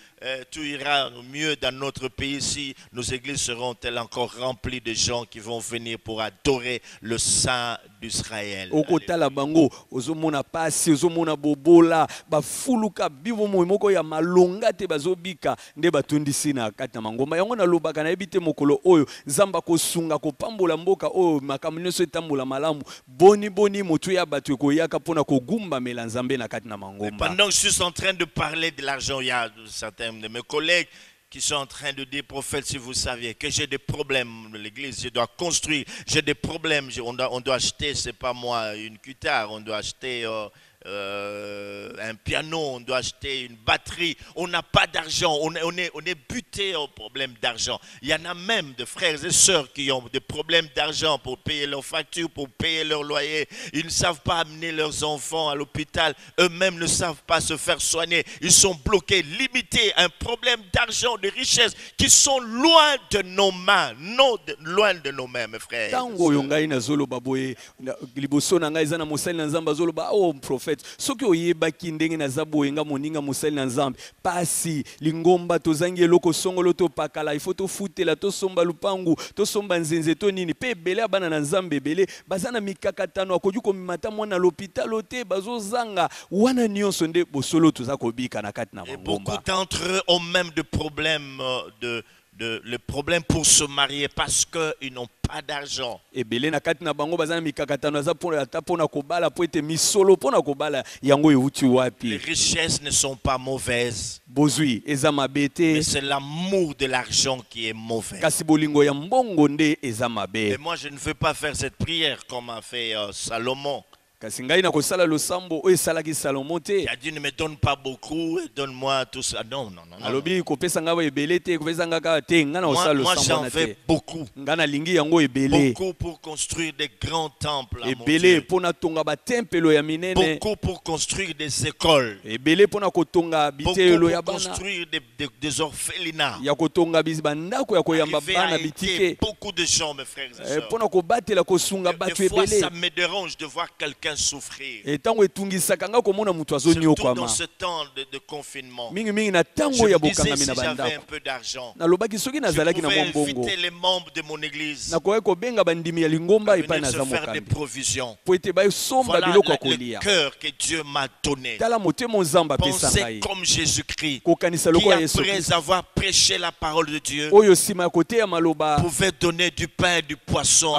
tout ira mieux dans notre pays, ici, nos églises seront-elles encore remplies de gens qui vont venir pour adorer le Saint d'Israël. Okotala bango ozomona pasi ozomona bobola bafuluka bivo moi moko ya malonga te bazobika nde batundisi na kati na mangomba yango nalobaka na ebite mokolo oyo Nzamba kosunga kopambola mboka oyo makambo nyonso etambola malamu boni motu ya bato ekoyaka mpona kogumbamela Nzambe na kati na mangomba. Pendant que je suis en train de parler de l'argent, il y a certains de mes collègues qui sont en train de dire, prophète, si vous saviez que j'ai des problèmes, l'église, je dois construire, j'ai des problèmes, on doit acheter, c'est pas moi, une guitare, on doit acheter un piano, on doit acheter une batterie, on n'a pas d'argent, on est buté au problème d'argent. Il y en a même de frères et sœurs qui ont des problèmes d'argent pour payer leurs factures, pour payer leur loyer. Ils ne savent pas amener leurs enfants à l'hôpital, eux-mêmes ne savent pas se faire soigner. Ils sont bloqués, limités, un problème d'argent, de richesse qui sont loin de nos mains, loin de nos mains, mes frères. Tango yongai na zolo baboye liboso na ngai zana mosali na Nzamba zolo ba oh prophète soki oyebaki ndenge na zaboyenga moninga mosali na Nzambe pasi lingomba tozangi eloko songolo to pakala ifo to futela to somba lupangu to somba nzenze to nini pe ebele abana na Nzambe ebele bazana mikakatano akoki komimata mwana l'hôpital te bazozanga wana nyonso nde bosolo toza kobika na kati na Et beaucoup mangomba. d'entre eux ont même des problèmes le problème pour se marier parce qu'ils n'ont pas d'argent. Ebele na kati na bango bazana mikakatano aza pona ata pona kobala po ete misolo pona kobala yango euti Les wapi richesses ne sont pas mauvaises, bozwi eza mabe te mais c'est l'amour de l'argent qui est mauvais. kasi bolingo ya mbongo nde eza Et mabe. moi, je ne veux pas faire cette prière comme a fait Salomon. Kasi ngai na kosala losambo oyo esalaki Salomo te Il a dit, ne me donne pas beaucoup, donne-moi tout ça. Non. alobi kopesa ngai ba ebele te kopesa ngai kaka te ngai na kosala Moi, losambo j'en na veux te beaucoup. ngai nalingi yango ebele Beaucoup pour construire des grands temples à mon ebele Dieu. mpona tonga batempelo ya minene Beaucoup pour construire des écoles. ebele mpona kotonga Beaucoup bitelo ya pour bana construire des orphelinats. ya kotonga bandako ya koyamba Arriver à bana aider bitike beaucoup de gens, mes frères et sœurs. mpona kobatela kosunga bato Des fois, ebele ça me dérange de voir quelqu'un souffrir. etango etungisaka ngai komona moto Surtout dans azonyokwama ce temps de confinement. mingi na Je ntango ya me disais, bokangami si na j'avais un bandako peu d'argent, nalobaki soki je nazalaki na pouvais mwa mbongo inviter les membres de mon église nakoki kobenga bandimi ya lingomba à epai venir naza se faire des mokambi provisions. po ete basomba Voilà biloko ya le kolia cœur que Dieu m'a donné. tala motema nzambe apesa Pensez ngai comme Jésus-Christ, kokanisa qui lokola yesu après kristo avoir prêché la parole de Dieu, oyo nsima ya koteya maloba pouvait donner du pain et du poisson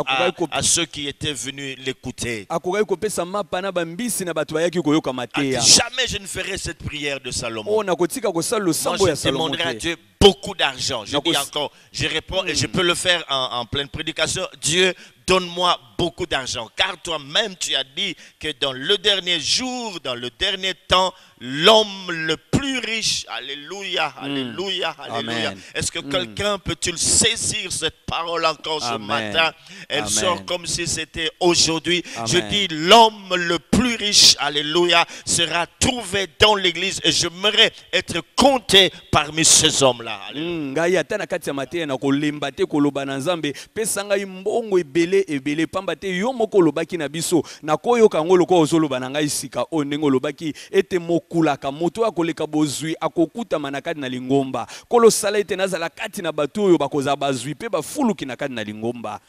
à ceux qui étaient venus l'écouter. akokaki kopesa mapa na bambisi na bato bayaki koyoka A dit, mateya jamais je ne ferai cette prière de Salomon. oyo nakotika kosala Moi, losambo ya je salomo demanderai à te Dieu beaucoup d'argent. Je Donc, dis encore, je réponds et je peux le faire en pleine prédication. Dieu, donne-moi beaucoup d'argent. Car toi-même, tu as dit que dans le dernier jour, dans le dernier temps, l'homme le plus riche, alléluia, alléluia, alléluia. Amen. Est-ce que quelqu'un peut-il saisir cette parole encore ce Amen. matin? Elle Amen. sort comme si c'était aujourd'hui. Amen. Je dis, l'homme le plus riche, alléluia, sera trouvé dans l'église et j'aimerais être compté parmi ces hommes-là. Alléluia. ngai ata na kati ya mateya na kolemba te koloba na nzambe pesa ngai mbongo ebele ebele pamba te yo moko olobaki na biso nakoyoka yango lokola ozoloba na ngai sika oyo ndenge olobaki ete mokulaka moto akoleka bozwi akokutama na kati na lingomba kolosala ete nazala kati na bato oyo bakozala bazwi mpe bafuluki na kati na lingomba.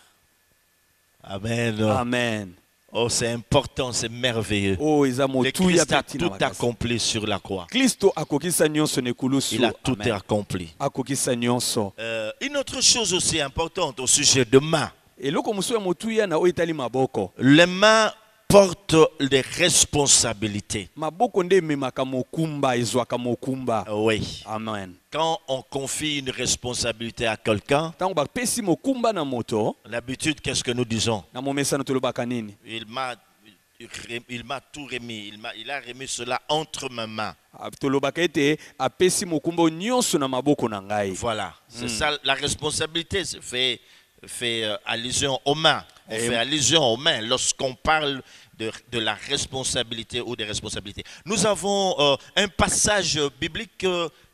Amen. Amen. Oh, c'est important, c'est merveilleux. Oh, eza Le motuya Christ a peti tout na makasi. accompli sur la croix. Kristo akokisa nyonso na ekulusu. Il a tout Amen. accompli. Akokisa nyonso. Une autre chose aussi importante au sujet de main. Eloko mosusu ya motuya na oyo etali maboko. Les mains portent des responsabilités. Maboko nde ememaka mokumba ezwaka mokumba. Oui. Amen. Quand on confie une responsabilité à quelqu'un, Tango bapesi mokumba na moto l'habitude, qu'est-ce que nous disons? na momesano tolobaka nini? Il m'a tout remis. Il a remis cela entre mes mains. Tolobaka ete apesi mokumba nyonso na maboko na ngai. Voilà. C'est ça, la responsabilité fait allusion aux mains. On fait allusion aux mains lorsqu'on parle de la responsabilité ou des responsabilités. Nous avons un passage biblique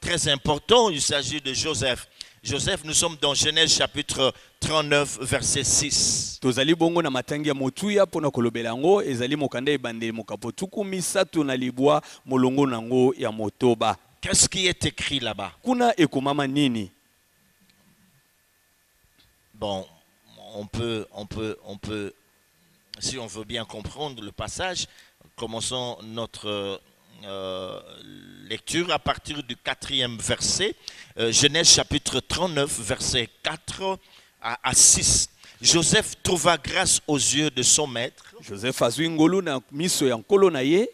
très important. Il s'agit de Joseph. Joseph, nous sommes dans Genèse chapitre 39, verset 6. Tozali bongo na matangi ya motuya pona kolobela ngo ezali mokanda ebandeli mokapo tuku misato na libwa molongo nango ya motoba. Qu'est-ce qui est écrit là-bas? Kuna ekomama nini? Bon, on peut, si on veut bien comprendre le passage, commençons notre lecture à partir du 4e verset, Genèse chapitre 39, verset 4 à 6. Joseph trouva grâce aux yeux de son maître, Joseph azwi ngolu na miso ya nkolo na ye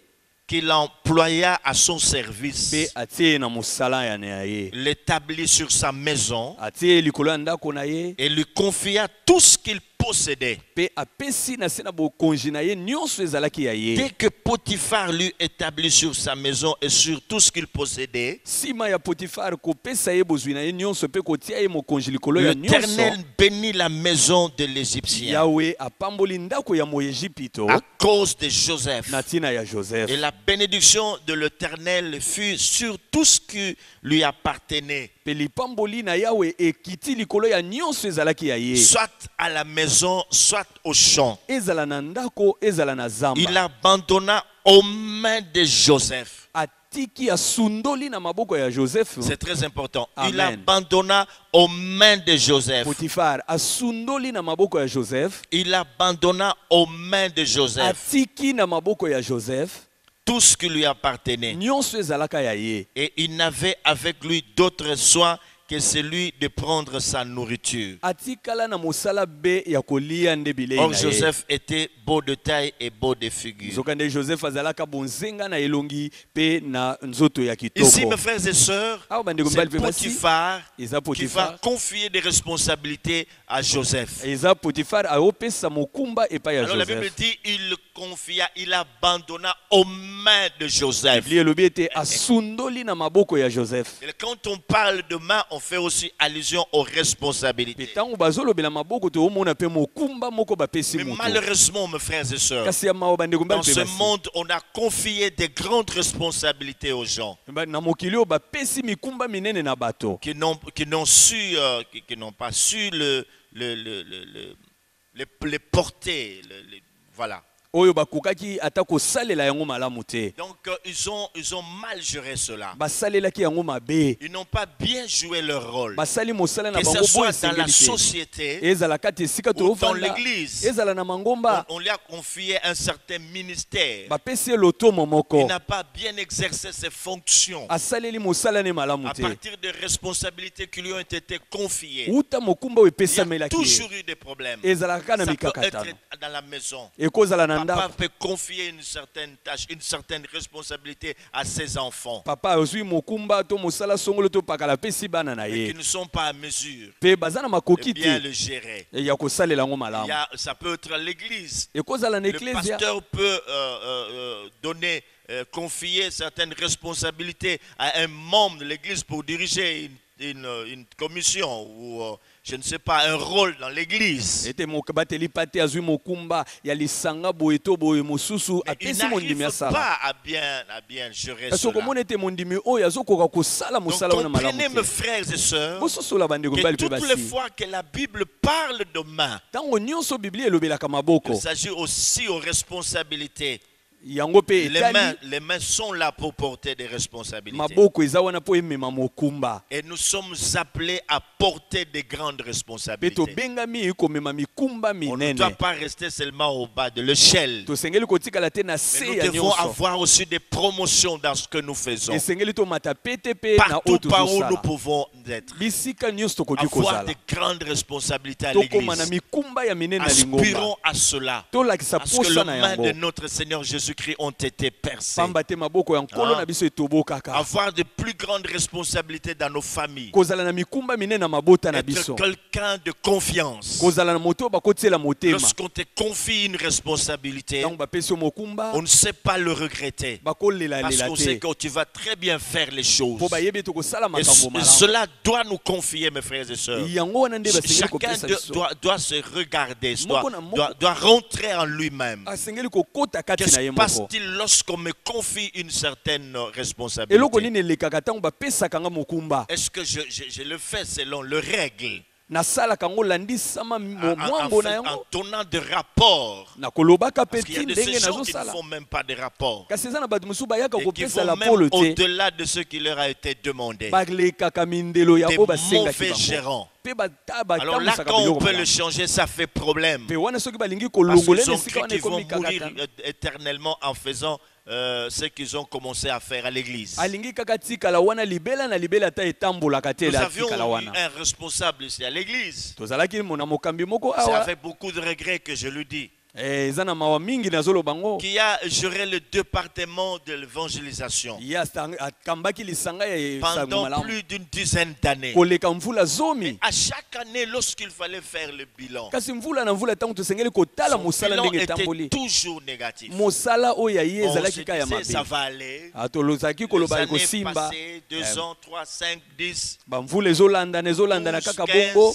qu'il employa à son service, pe atie na mosala ya na ye. l'établit sur sa maison Atie likolo ya ndako na ye et lui confia tout ce qu'il possédait. pe apesi na se na bokonzi na ye nyonso ezalaki ya ye. Dès que Potiphar l'eut établi sur sa maison et sur tout ce qu'il possédait, Sima ya Potifar kopesa ye bozwi na ye nyonso pe kotia ye mokonzi likolo ya nyonso. l'Éternel bénit la maison de l'Égyptien Yahweh apamboli ndako ya moyejipito à cause de Joseph. na tina ya Joseph. Et la bénédiction de l'Éternel fut sur tout ce qui lui appartenait, Pe lipamboli na Yahweh ekiti likolo ya nyonso ezalaki ya ye. soit à la maison, soit au champ. Ezala na ndako, ezala na zamba. Il abandonna aux mains de Joseph. Atiki asundoli na maboko ya Joseph. C'est très important. Il Amen. abandonna aux mains de Joseph. Potifar asundoli na maboko ya Joseph. Il abandonna aux mains de Joseph Atiki na maboko ya Joseph. tout ce qui lui appartenait. Nyonso ezalaka ya ye. Et il n'avait avec lui d'autre soin que celui de prendre sa nourriture. Atikala na mosala be ya kolia nde bilei Or na ye. Joseph était beau de taille et beau de figure. Zokande Joseph azalaka bonzenga na elongi pe na nzoto ya kitoko. Ici, mes frères et sœurs, Awa bandeko c'est mibali pe basi Potiphar eza qui va Potifar. confier des responsabilités à Joseph. Eza Potifar aopesa mokumba epai ya Alors la Bible Joseph. dit, il abandonna aux mains de Joseph. Biblia elobi ete asundoli na maboko ya Joseph. Et quand on parle de main, on fait aussi allusion aux responsabilités. Pe tango bazolobela maboko to omona pe mokumba moko bapesi Mais moto. malheureusement, mes frères et sœurs, Kasi ya mawa bandeko dans mibali pe ce basi. monde, on a confié des grandes responsabilités aux gens Na mokili oyo bapesi mikumba minene na bato. qui n'ont pas su les porter. Voilà. Oyo bakokaki ata kosalela yango malamu te. Donc, ils ont mal géré cela. Basalelaki yango mabe. Ils n'ont pas bien joué leur rôle. Basali mosala na Que bango ce boye soit dans la esengeli te. société Ezala kati esika ou dans toofanda. l'église, Ezala na mangomba. on lui a confié un certain ministère. Bapesi ye lotomo Il moko. n'a pas bien exercé ses fonctions Asaleli mosala ne malamu à te. partir des responsabilités qui lui ont été confiées. Uta mokumba oyo Il y a epesamelaki ye. toujours eu des problèmes. Ezalaka na Ça peut mikakatano. être dans la maison. Ekozala na papa peut confier une certaine tâche, une certaine responsabilité à ses enfants. Papa azwi mokumba to mosala songolo to pakala pesi bana na Mais qui ye. ne sont pas à mesure Pe bazana de makoki bien te le gérer. ya kosalela ngo malamu. Ça peut être à l'église. Ekozala na Le ecclesia. pasteur peut donner, confier certaines responsabilités à un membre de l'église pour diriger une commission ou je ne sais pas, un rôle dans l'église. Ete mokabateli pate azwi mokumba ya lisanga boye to boye mosusu Mais il apesi mondimi n'arrive asala. pas à bien gérer Parce que cela. komona ete mondimi oyo azokoka kosala Donc mosala wana malamu comprenez mes te. frères et sœurs Bososola bandeko que bali pe toutes les basi. fois que la Bible parle de main, Tango nyonso Biblia elobelaka maboko. il s'agit aussi aux responsabilités. Yango pe etali Les mains sont là pour porter des responsabilités. maboko eza wana po emema mokumba. Et nous sommes appelés à porter des grandes Pe responsabilités. tobengami komema mikumba On ne doit minene. pas rester seulement au bas de l'échelle. Tosengeli kotikala te na Mais se nous ya devons nyonso. avoir aussi des promotions dans ce que nous faisons. Esengeli tomata pete pe na Partout oyo par où nous tozosala. pouvons être. Bisika nyonso tokoki Avoir kozala. des grandes responsabilités à Tokoma na l'église. mikumba ya minene na lingomba. Aspirons à cela. Tolakisa Parce que les posa na mains de yango. notre Seigneur Jésus-Christ ont été percées. Pamba te maboko ya nkolo Ah. na biso etobokaka. Avoir de plus grandes responsabilités dans nos familles. Kozala na mikumba minene na mabota na Être biso. quelqu'un de confiance. Kozala na moto bakotiela motema. Lorsqu'on te confie une responsabilité, Tango bapesi yo mokumba on ne sait pas le regretter. bakolela Parce lela qu'on sait te. que tu vas très bien faire les choses. Po bayebi ete kosala Et makambo malamu. cela doit nous confier, mes frères et sœurs. Yango wana nde basengeli Chacun kopesa biso. doit se regarder, Moko na moko. doit rentrer en lui-même. Asengeli kokota kati Qu'est-ce na ye qui moko. passe-t-il lorsqu'on me confie une certaine Eloko responsabilité? nini elekaka ntango bapesaka nga mokumba. Est-ce que je le fais selon le règle, Nasalaka ngo landisama mwambo na en yango. donnant de rapports? Nakolobaka pe Parce qu'il y a ti de ces ndenge gens qui ne nazosala. font même pas de rapports. Kasi eza na bato mosusu bayaka Et qui kopesa vont la même polo te. au-delà de ce qui leur a été demandé. Balekaka mindelo ya Des oyo basengaki mauvais bango. gérants. Pe Alors là, batambusaka quand on biloko peut le malamu. changer, ça fait problème. Pe wana soki balingi Parce kolongola qu'ils na ont esika cru wana qu'ils vont ekomi mourir kakatana. éternellement en faisant ce qu'ils ont commencé à faire à l'église. Alingi kaka tikala wana libela na libela ata etambolaka te Nous la avions tikala eu wana. un responsable ici à l'église. Tozalaki na mokambi moko C'est awa. avec beaucoup de regrets que je lui dis. Eza na mawa mingi nazoloba ngo. Qui a géré le département de l'évangélisation Ya akambaki lisanga ya sango pendant malamu. plus d'une dizaine d'années. Koleka mvula zomi. À chaque année, lorsqu'il fallait faire le bilan, Kasi mvula na mvula tango tosengeli kotala son mosala bilan ndenge était etamboli. toujours négatif. Mosala oyo ya ye On se ezalaki ka ya disait, ça mabe. va aller. Atolozaki Les koloba années ekosimba. passées, 2 ans, 3, 5, 10. Bamvula ezolanda na kaka bongo.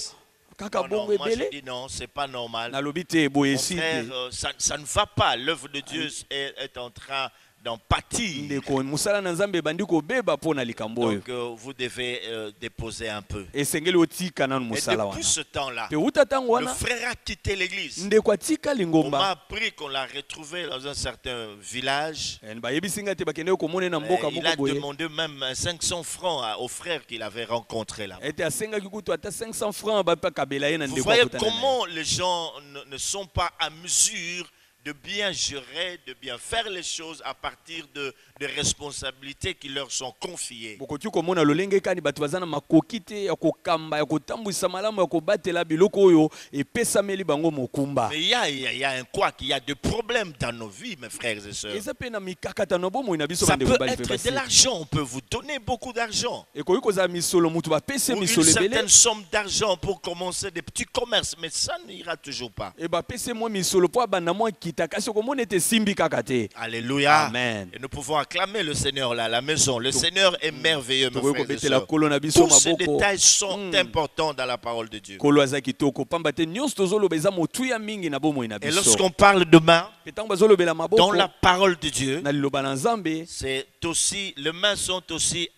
Kaka Non, bongo moi je ebele. dis non, c'est pas normal. Nalobi te boye Mon si frère, te. ça ne va pas. L'œuvre de Dieu est en train d'en pâtir. Ndeko mosala na Nzambe ebandi kobeba mpo na likambo oyo. Donc vous devez déposer un peu. Esengeli otika nanu Et mosala wana. depuis ce temps-là, Pe uta tango le wana frère a quitté l'église. ndeko atika On m'a lingomba. appris qu'on l'a retrouvé dans un certain village. Bayebisinga te bakende komone na mboka Il a moko boye. demandé même 500 francs au frère qu'il avait rencontré là. Ete asengaki kutu ata 500 francs bapa kabela ye na Vous ndeko voyez akutana na ye. comment les gens ne sont pas à mesure de bien gérer, de bien faire les choses à partir de responsabilités qui leur sont confiées. Bokoki komona lolenge kani bato bazana makoki te ya kokamba ya kotambwisa malamu ya kobatela biloko oyo epesameli bango mokumba. Mais il y a un quoi qu'il y a de problèmes dans nos vies, mes frères et sœurs. Eza pe na mikakatano bomoi na biso Ça bandeko peut bali pe être basi. de l'argent, on peut vous donner beaucoup d'argent. Ekoki kozala misolo mutu bapesi Ou une misolo ebele. certaine somme d'argent pour commencer des petits commerces, mais ça n'ira toujours pas. E bapesi mwa misolo po abanda mwa kita kasi okomona ete simbi kaka te. Alléluia. Amen. Et nous pouvons acclamer le Seigneur là, à la maison. Le Seigneur est merveilleux, mes Tokoki frères et kobetela sœurs. kolo na biso Tous ces maboko. détails sont importants dans la parole de Dieu. Kolo aza kitoko pamba te nyonso tozoloba eza motuya mingi na bomoi na Et biso. lorsqu'on parle de main, Pe tango bazolobela dans maboko la parole de Dieu, na liloba na Nzambe c'est aussi, les mains sont aussi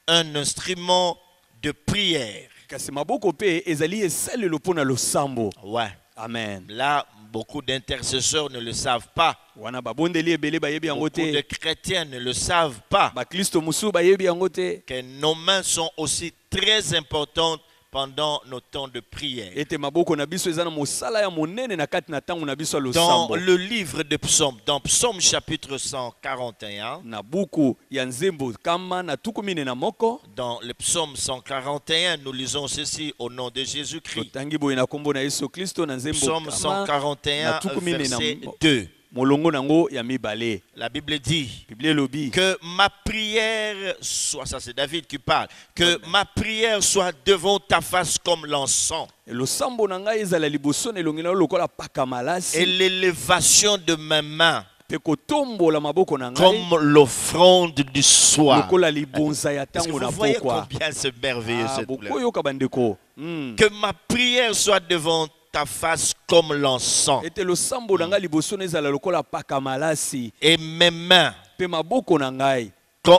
un instrument de prière. kasi maboko pe ezali esalelo mpo na losambo. Ouais. Amen. Là, beaucoup d'intercesseurs ne le savent pas. Wana babondeli ebele bayebi yango Beaucoup de te. chrétiens ne le savent pas. Bakristo mosusu bayebi yango te. Que nos mains sont aussi très importantes pendant nos temps de prière. ete maboko na biso eza na mosala ya monene na kati na ntango na biso ya Dans losambo. le livre de Psaume, dans Psaume chapitre 141, Na buku ya nzembo kama na tuku mine na moko dans le Psaume 141, nous lisons ceci au nom de Jésus-Christ. totangi boye na kombo na Yesu Kristo na nzembo Psaume kama 141, na tuku mine na verset 2. molongo nango ya mibale. La Bible dit Biblia elobi que ma prière soit, ça c'est David qui parle, que ma prière soit devant ta face comme l'encens losambo na ngai ezala liboso na elongi na yo lokola paka et malasi l'élévation de mes mains mpe kotombola maboko na ngai comme l'offrande du soir. lokola libonza ya Est-ce que ntango na vous voyez pokwa. combien c'est merveilleux cette fleur? bokoyoka bandeko. Que ma prière soit devant ta face comme l'encens ete losambo na ngai liboso na ezala lokola paka malasi et mes mains mpe maboko na ngai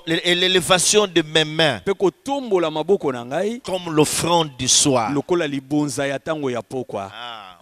et l'élévation de mes mains mpe kotombola maboko na ngai comme l'offrande du soir. lokola libonza ya ntango ya pokwa.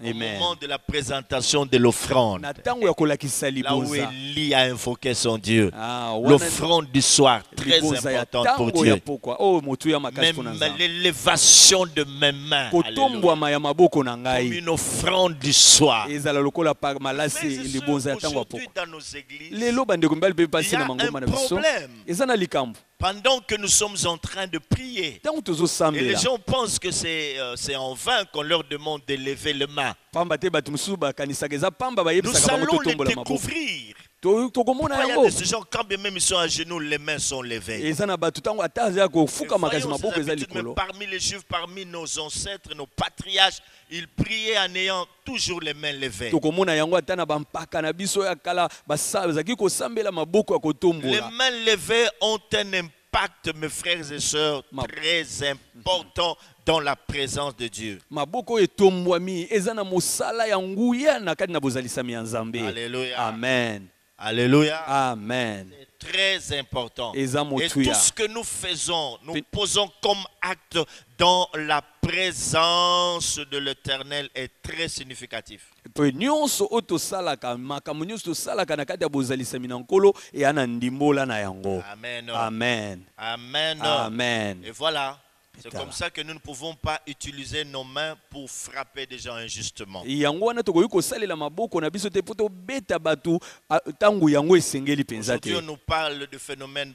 Au Amen. moment de la présentation de l'offrande, Na ntango ya kolakisa là où libonza Élie a invoqué son Dieu, wana l'offrande du soir, très libonza ya importante pour ntango ya Dieu. pokwa oyo motu ya makasi Même mpona nzambe l'élévation de mes mains, alléluia, kotombwama ya maboko na comme ngai une offrande du soir. ezala lokola Frères malasi et sœurs, libonza ya ntango ya aujourd'hui pokwa. dans nos églises, lelo bandeko mibali mpe il mpasi y a na un mangomba na biso problème. eza na likambo Pendant que nous sommes en train de prier, ntango et les tozosambela gens pensent que c'est en vain qu'on leur demande de lever les mains. pamba te bato mosusu bakanisaka eza pamba Nous bayebisaka bango allons les totombola maboko. découvrir. Tokomona Il y a yango de ces gens, quand bien même ils sont à genoux, les mains sont levées. eza na bato ntango ata aza kofuka Et makasi voyons ces maboko eza habitudes, mais likolo. parmi les Juifs, parmi nos ancêtres, nos patriarches, ils priaient en ayant toujours les mains levées. tokomona yango ata na bampaka na biso ya kala bazalaki kosambela maboko ya Les kotombola. mains levées ont un impact, mes frères et sœurs, très important dans la présence de Dieu. maboko oyo etombwami eza na mosala ya nguya na kati na bozalisami ya nzambe. Alléluia. Amen. Alléluia. Amen. C'est très important. Eza Et motu ya tout ce que nous faisons, nous posons comme acte dans la présence de l'Éternel est très significatif. mpe nyonso oyo tosalaka makambo nyonso tosalaka na kati ya bozalisami na nkolo eya na ndimbola na yango. Amen. Amen. Amen. Amen. Et voilà. C'est Voilà. comme ça que nous ne pouvons pas utiliser nos mains pour frapper des gens injustement. yango wana tokoki kosalela maboko na biso te mpo tobeta bato ntango yango esengeli mpenza Aujourd'hui, te. on nous parle du phénomène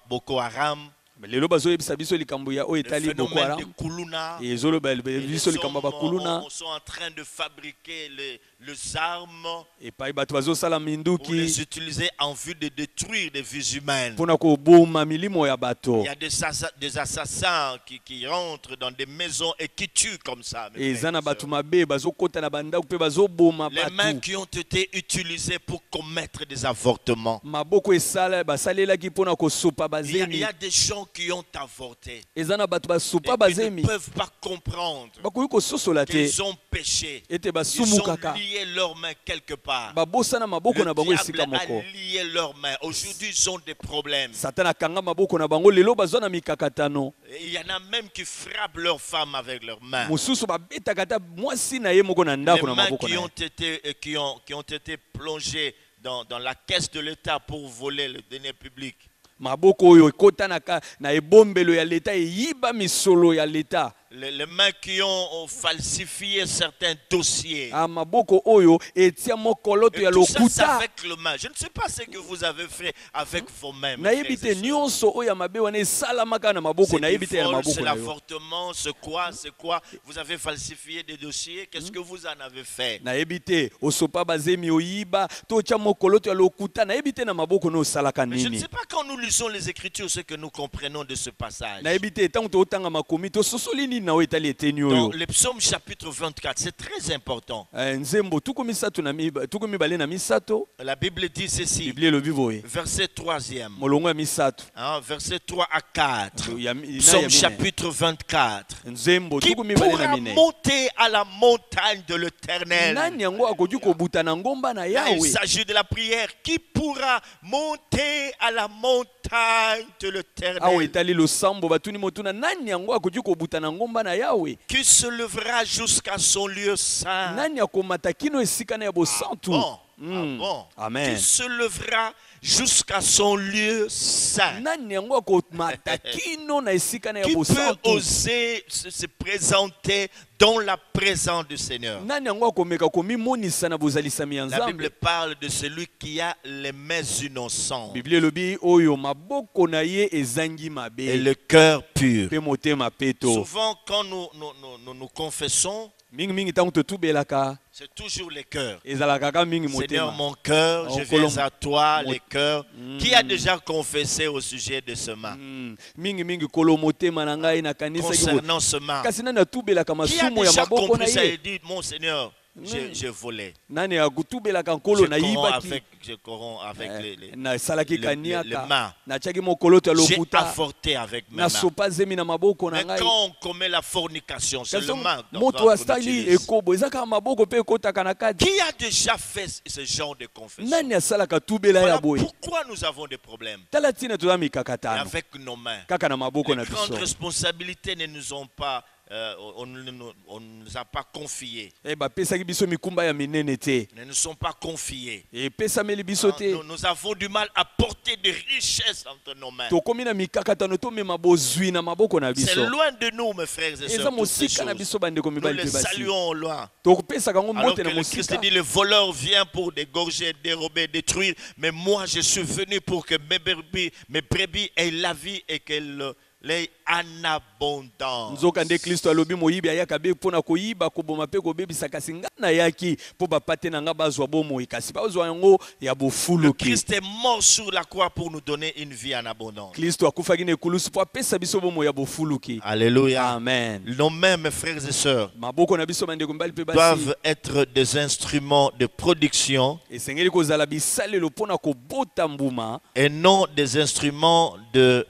Boko Haram, lelo bazoyebisa biso likambo ya oyo le etali Boko phénomène Haram de Kuluna. ezoloba Et les biso likambo ya hommes bakuluna sont en train de fabriquer les armes epai bato bazosala pour minduki les utiliser en vue de détruire des vies humaines. mpona koboma milimo ya bato. Il y a des assassins qui rentrent dans des maisons et qui tuent comme ça. mes eza frères na et bato sœurs. mabe bazokota na bandako mpe bazoboma Les mains bato. qui ont été utilisées pour commettre des avortements. maboko basalelaki mpona kosopa Il bazemi. y a des gens qui ont avorté. eza na bato Et basopa ils ne bazemi peuvent pas comprendre bakoki kososola te qu'ils ont péché. ete Ils ont basumukaka lié leurs mains quelque part. babosana maboko na Le bango esika diable a moko. lié leurs mains. Aujourd'hui, ils ont des problèmes. satana akanga maboko na bango lelo bazwa na mikakatano. Et il y en a même qui frappent leurs femmes avec leurs mains. mosusu babetaka ata mwasi na ye moko na ndako Les na mains maboko qui na ont ye. été, qui ont été plongées dans la caisse de l'État pour voler le denier public. maboko oyo ekota na ebombelo ya leta eyiba misolo ya leta. Les mains qui ont falsifié certains dossiers. maboko oyo etia mokoloto ya Et tout ça, c'est lokuta. avec le main. Je ne sais pas ce que vous avez fait avec vos mains. mes nayebi frères et te sœurs. nyonso oyo ya mabe wana esalamaka na maboko C'est nayebi du te ya vol, maboko c'est na yo. l'avortement, c'est quoi? Vous avez falsifié des dossiers, qu'est-ce que vous en avez fait? nayebi te osopa bazemi oyiba totya mokoloto ya lokuta nayebi te na maboko na osalaka Mais je ne nini. sais pas quand nous lisons les Écritures ce que nous comprenons de ce passage. nayebi te ntango tootanga makomi tososoli nini na oyo etali eteni Dans oyo. le psaume chapitre 24, c'est très important. nzembo tuku mibale na misato La Bible dit ceci, biblia elobi boye verset 3e, molongo ya misato verset 3 à 4. ya mine. Psaume chapitre 24. nzembo Qui tuku mibale na pourra mine. monter à la montagne de l'Éternel? nani yango akoki kobuta na ngomba na Là, il yawe. s'agit de la prière. Qui pourra monter à la montagne de awa l'Éternel? etali losambo batuni motuna nani yango akoki kobuta na ngomba na yawe. Qui se levera jusqu'à son lieu saint? nani akomata kino esika na ya bosantu. Bon, Ah bon? Amen. Qui se lèvera jusqu'à son lieu saint? Nani yango akomata kino na esika na ya Qui peut bosantu? oser se présenter dans la présence du Seigneur? Nani yango akomeka komimonisa na bozalisami ya La Bible Nzambe? parle de celui qui a les mains innocentes Biblia elobi oyo maboko na ye ezangi et mabe le cœur pur. pe motema peto. Souvent, quand nous confessons, Mingi ntango totubelaka c'est toujours les cœurs. ezalaka kaka mingi Seigneur, motema. mon cœur, je Okolo- viens à toi, les cœurs. Mm. Qui a déjà confessé au sujet de ce mal? Mingi kolo motema na ngai na kanisa ki bo- Concernant ce mal. kasi nani atubelaka Qui a masumo ya déjà maboko na compris ça ye? et dit, mon Seigneur, j'ai volé. Nani akutubelaka nkolo na yibaki Je corromps avec les nasalaki les kaniaka mains. natiaki mokoloto ya j'ai lokuta afforté avec mes mains. nasopa zemi na maboko na Mais ngai. quand on commet la fornication, c'est Kasi le main moto asali ekobo eza kaka maboko mpe ekotaka na kati. Qui a déjà fait ce genre de confession? Nani asalaka tubela Voilà ya boye? pourquoi nous avons des problèmes. Tala tina toza Et mikakatano avec nos mains. kaka na maboko na Les grandes biso. responsabilités ne nous ont pas, on ne nous a pas confiées. Bapesaki biso mikumba ya minene te. Ne nous sont pas confiées. Epesameli biso te. Nous avons du mal à porter des richesses entre nos mains. Tokomi na mikakatano tomema bozwi na maboko na C'est biso. loin de nous, mes frères et Eza sœurs, toutes ces mosika na choses. biso bandeko Nous mibali les mpe basi. saluons au loin. Tokopesaka ngo Alors mbote que na le Christ mosika. dit, le voleur vient pour dégorger, dérober, détruire. Mais moi, je suis venu pour que mes brebis aient la vie et qu'elles l'aient en abondance. Nzoka nde Kristo alobi moyibi ayaka be mpona koyiba koboma mpe kobebisa kasi nga nayaki mpo bapate na nga bazwa bomoi kasi bazwa yango ya Le bofuluki. Christ est mort sur la croix pour nous donner une vie en abondance. Kristo akufaki na ekulusu mpo apesa biso bomoi ya bofuluki. Alléluia. Amen. Nos mains, mes frères et sœurs, Maboko na biso bandeko mibali mpe basi doivent être des instruments de production esengeli kozala bisalelo mpona kobota mbuma et non des instruments de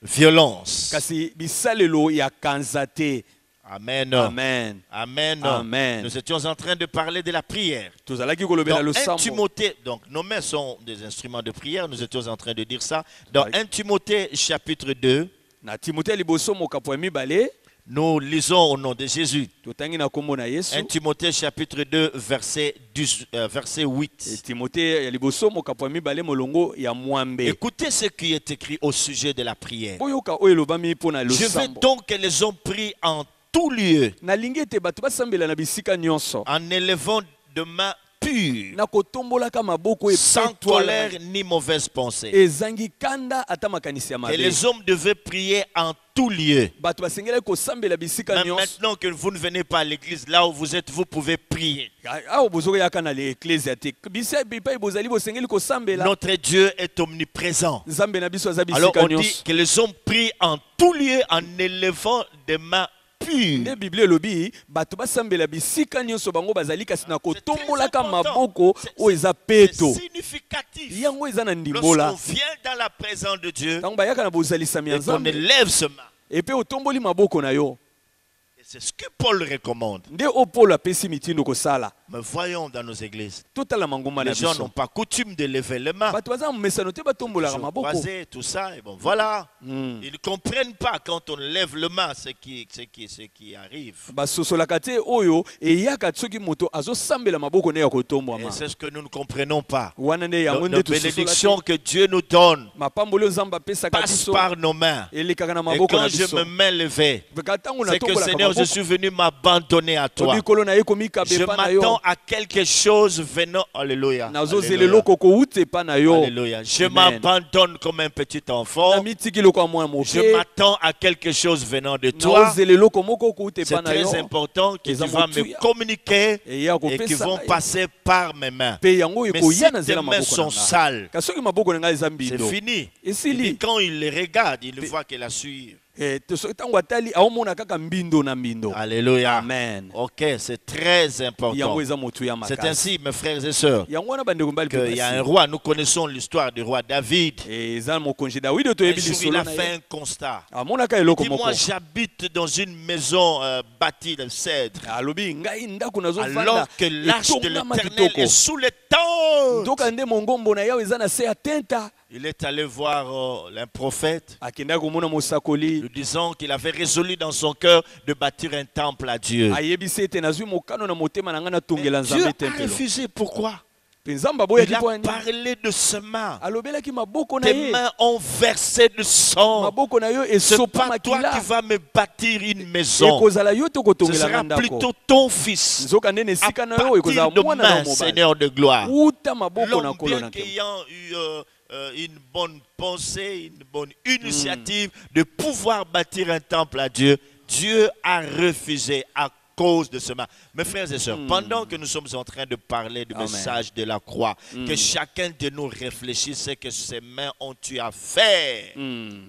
violence. kasi bisalelo ya kanza te. Amen. Amen. Amen. Amen. Nous étions en train de parler de la prière. Tozalaki kolobela Dans 1 losambo. Timothée, donc nos mains sont des instruments de prière, nous étions en train de dire ça. Dans 1 Timothée chapitre 2, Na Timothée liboso mokapo ya mibale nous lisons au nom de Jésus. totangi na kombo na 1 Yesu. Timothée chapitre 2, verset 8. Timothée ya liboso mokapo ya mibale molongo ya mwambe. Écoutez ce qui est écrit au sujet de la prière. Boyoka oyo elobami mpona Je veux losambo. donc que les hommes prient en tout lieu, Nalingi ete bato basambela na bisika nyonso. en élevant de mains pures, Na kotombolaka maboko sans epetwala colère ni mauvaise pensée. ezangi kanda ata makanisi ya Et mabe. les hommes devaient prier en tout lieu. Bato basengeli kosambela bisika Mais nyonso. maintenant que vous ne venez pas à l'église, là où vous êtes, vous pouvez prier. Awa bozokoyaka na l'eklezia te. Bisa bipai bozali bosengeli kosambela. Notre Dieu est omniprésent. Nzambe na biso aza Alors bisika on dit nyonso. que les hommes prient en tout lieu en élevant des mains pures. Nde Biblia elobi bato basambela bisika nyonso bango bazali kasi na C'est très kotombolaka important. maboko C'est- oyo eza C'est peto. significatif. Yango eza na ndimbola. Lorsqu'on vient dans la présence de Dieu Ntango bayaka na bozalisami ya et qu'on Nzambe élève ce main, epe otomboli maboko na yo. et c'est ce que Paul recommande. Nde o Paul apesi mitindo kosala. Mais voyons dans nos églises, Totala mangomba na les gens biso. n'ont pas coutume de lever les mains. Bato baza momesano te batombolaka Ils sont maboko. croisés, tout ça, et bon, voilà. Mm. Ils ne comprennent pas quand on lève le main ce qui arrive. Basosolaka te oyo eyaka soki moto azosambela maboko ne ya Et kotombwama. c'est ce que nous ne comprenons pas. Wana nde yango La nde tososola bénédiction te. que Dieu nous donne Mapamboli oyo Nzambe apesaka passe biso par nos mains. elekaka na Et maboko na quand je biso. me mets levé, Beka ntango c'est que natombolaka Seigneur, je maboko. suis venu m'abandonner à toi. Obikolo na ye Je komikabe pa na yo. m'attends à quelque chose venant. Alléluia. Nazozela Alléluia. eloko kouta epa na yo. Alléluia. Je Amen. m'abandonne comme un petit enfant. Na mitiki eloko ya mwana Je moke. m'attends à quelque chose venant de toi. Naozela eloko moko kouta C'est epa na yo. très important que tu Eza vas motuya. me communiquer Eya et qui kopesa vont passer par mes mains. pe yango Mais si ekoya na tes zela mains maboko sont na nga. sales, Kasi soki maboko na ngai eza c'est mbindo. fini. Esili. Et quand il les regarde, il voit qu'il a su. Ntango atali aomona kaka mbindo na mbindo. Alléluia. Amen. Ok, c'est très Yango important. eza motuya C'est makasi. ainsi, mes frères et sœurs, Yango wana bandeko mbali pe qu'il y a un basi. roi. Nous connaissons l'histoire du roi David. Eza mokonzi Dawidi Un toyebi jour, il lisolo a na fait ye. un constat. Amonaka eloko Il dit, moko. moi, j'habite dans une maison bâtie de cèdre. Alobi ngai ndako nazofanda. Alors que l'arche de etongama l'Éternel kitoko. est sous les tentes. Ntoka nde mongombo na yawe eza na se ya tenta. Il est allé voir un prophète, Akendaki komona mosakoli. lui disant qu'il avait résolu dans son cœur de bâtir un temple à Dieu. Ayebisi ete nazwi mokano na motema na ngai Mais natongela Dieu Nzambe a tempelo. refusé. Pourquoi? Nzambe Il aboyaki a mpo ya nini? parlé de ses mains. Alobelaki maboko na Tes ye. mains ont versé du sang. Maboko na yo C'est esopa pas toi qui makila. vas me bâtir une maison. Ekozala yo to Ce kotongela sera ndako. plutôt ton fils. Nzoka nene À esika na yo ekozala partir de mwana na main, mobali. Seigneur de gloire. Uta maboko na L'homme, kolo bien na nkembo. qu'ayant eu une bonne pensée, une bonne initiative de pouvoir bâtir un temple à Dieu, Dieu a refusé à cause de ce mal. Mes frères et sœurs, pendant que nous sommes en train de parler du Amen. message de la croix, que chacun de nous réfléchisse ce que ces mains ont eu à faire.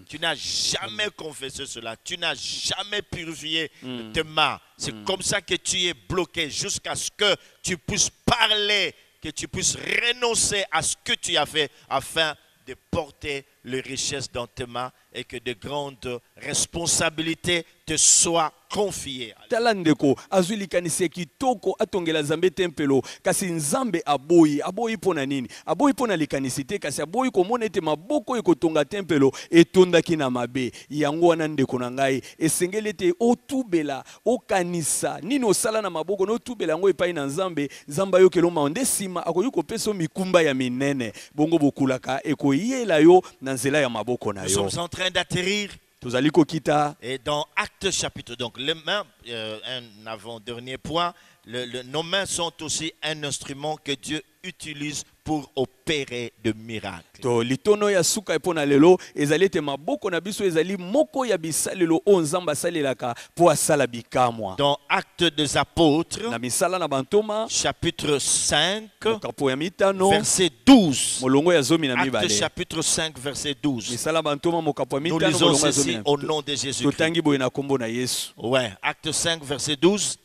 Tu n'as jamais confessé cela. Tu n'as jamais purifié tes mains. C'est comme ça que tu es bloqué jusqu'à ce que tu puisses parler, que tu puisses renoncer à ce que tu as fait afin de porter les richesses dans tes mains et que de grandes responsabilités te soient confiées. Tala ndeko azwi likanisi ya kitoko atongela Nzambe tempelo kasi Nzambe aboyi pona nini? Aboyi pona likanisi te kasi aboyi komona ete maboko ekotonga tempelo etondaki na mabe. Yango wana ndeko na ngai esengeli ete otubela okanisa nini osala na maboko no tubela yango epai na Nzambe. Nzambe ayokelo maonde sima akoyi kopesa mikumba ya minene bongo bokulaka ekoyela yo na nzela ya maboko na Nous yo. sommes en train d'atterrir. Tozali kokita Et dans Actes chapitre, donc les mains, un avant-dernier point, nos mains sont aussi un instrument que Dieu utilise pour opérer de miracles. to litono ya suka epona lelo ezali ete maboko na biso ezali moko ya bisalelo o Nzambe asalelaka po asala bikamwa. Dans Actes des Apôtres, Na misala na bantoma chapitre 5, kapo ya mitano verset 12. molongo ya zomi na Actes mibale. chapitre 5, verset 12. Misala bantoma mokapo ya Nous mitano lisons molongo ya zomi ceci na au nom de Jésus-Christ. totangi boye na kombo na Yesu. Ouais, Acte 5, verset 12.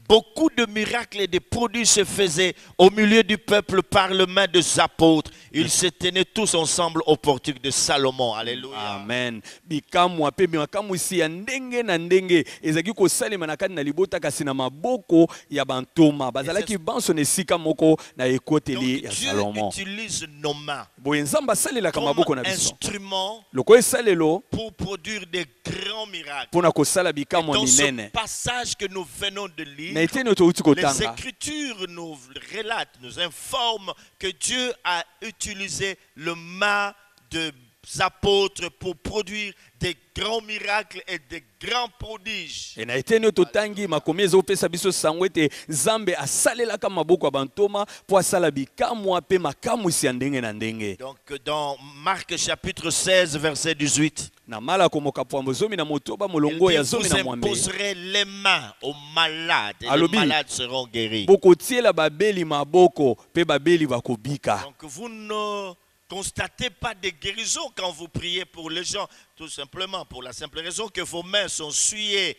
Beaucoup de miracles et de prodiges se faisaient au milieu du peuple par le main des apôtres. Ils se tenaient tous ensemble au portique de Salomon. Alléluia. Amen. Bikamwa pe bimakamwisi ya ndenge na ndenge ezaki kosalema na kati na libota kasi na maboko ya bantoma bazalaki banso na esika moko na Donc ekoteli ya Dieu Salomon. utilise nos mains Boye Nzambe asalelaka maboko comme na biso instrument loko esalelo pour produire des grands miracles. mpona kosala bikamwa Dans ce minene passage que nous venons de lire, na eteni towuti les kotanga Écritures nous relatent, nous informent que Dieu a utilisé le main des apôtres pour produire des grands miracles et des grands prodiges. e na eteni oyo totangi makomi ezopesa biso sango ete Nzambe asalelaka maboko ya bantoma mpo asala bikamwa mpe makamwisi ya ndenge na ndenge. Donc dans Marc chapitre 16 verset 18, Na malako mokapo zomi na motoba il molongo ya dit, zomi vous na mwambe imposerez les mains aux malades et les Alobi. malades seront guéris. bokotiela babeli maboko mpe babeli bakobika. Donc vous ne constatez pas de guérison quand vous priez pour les gens, tout simplement pour la simple raison que vos mains sont souillées,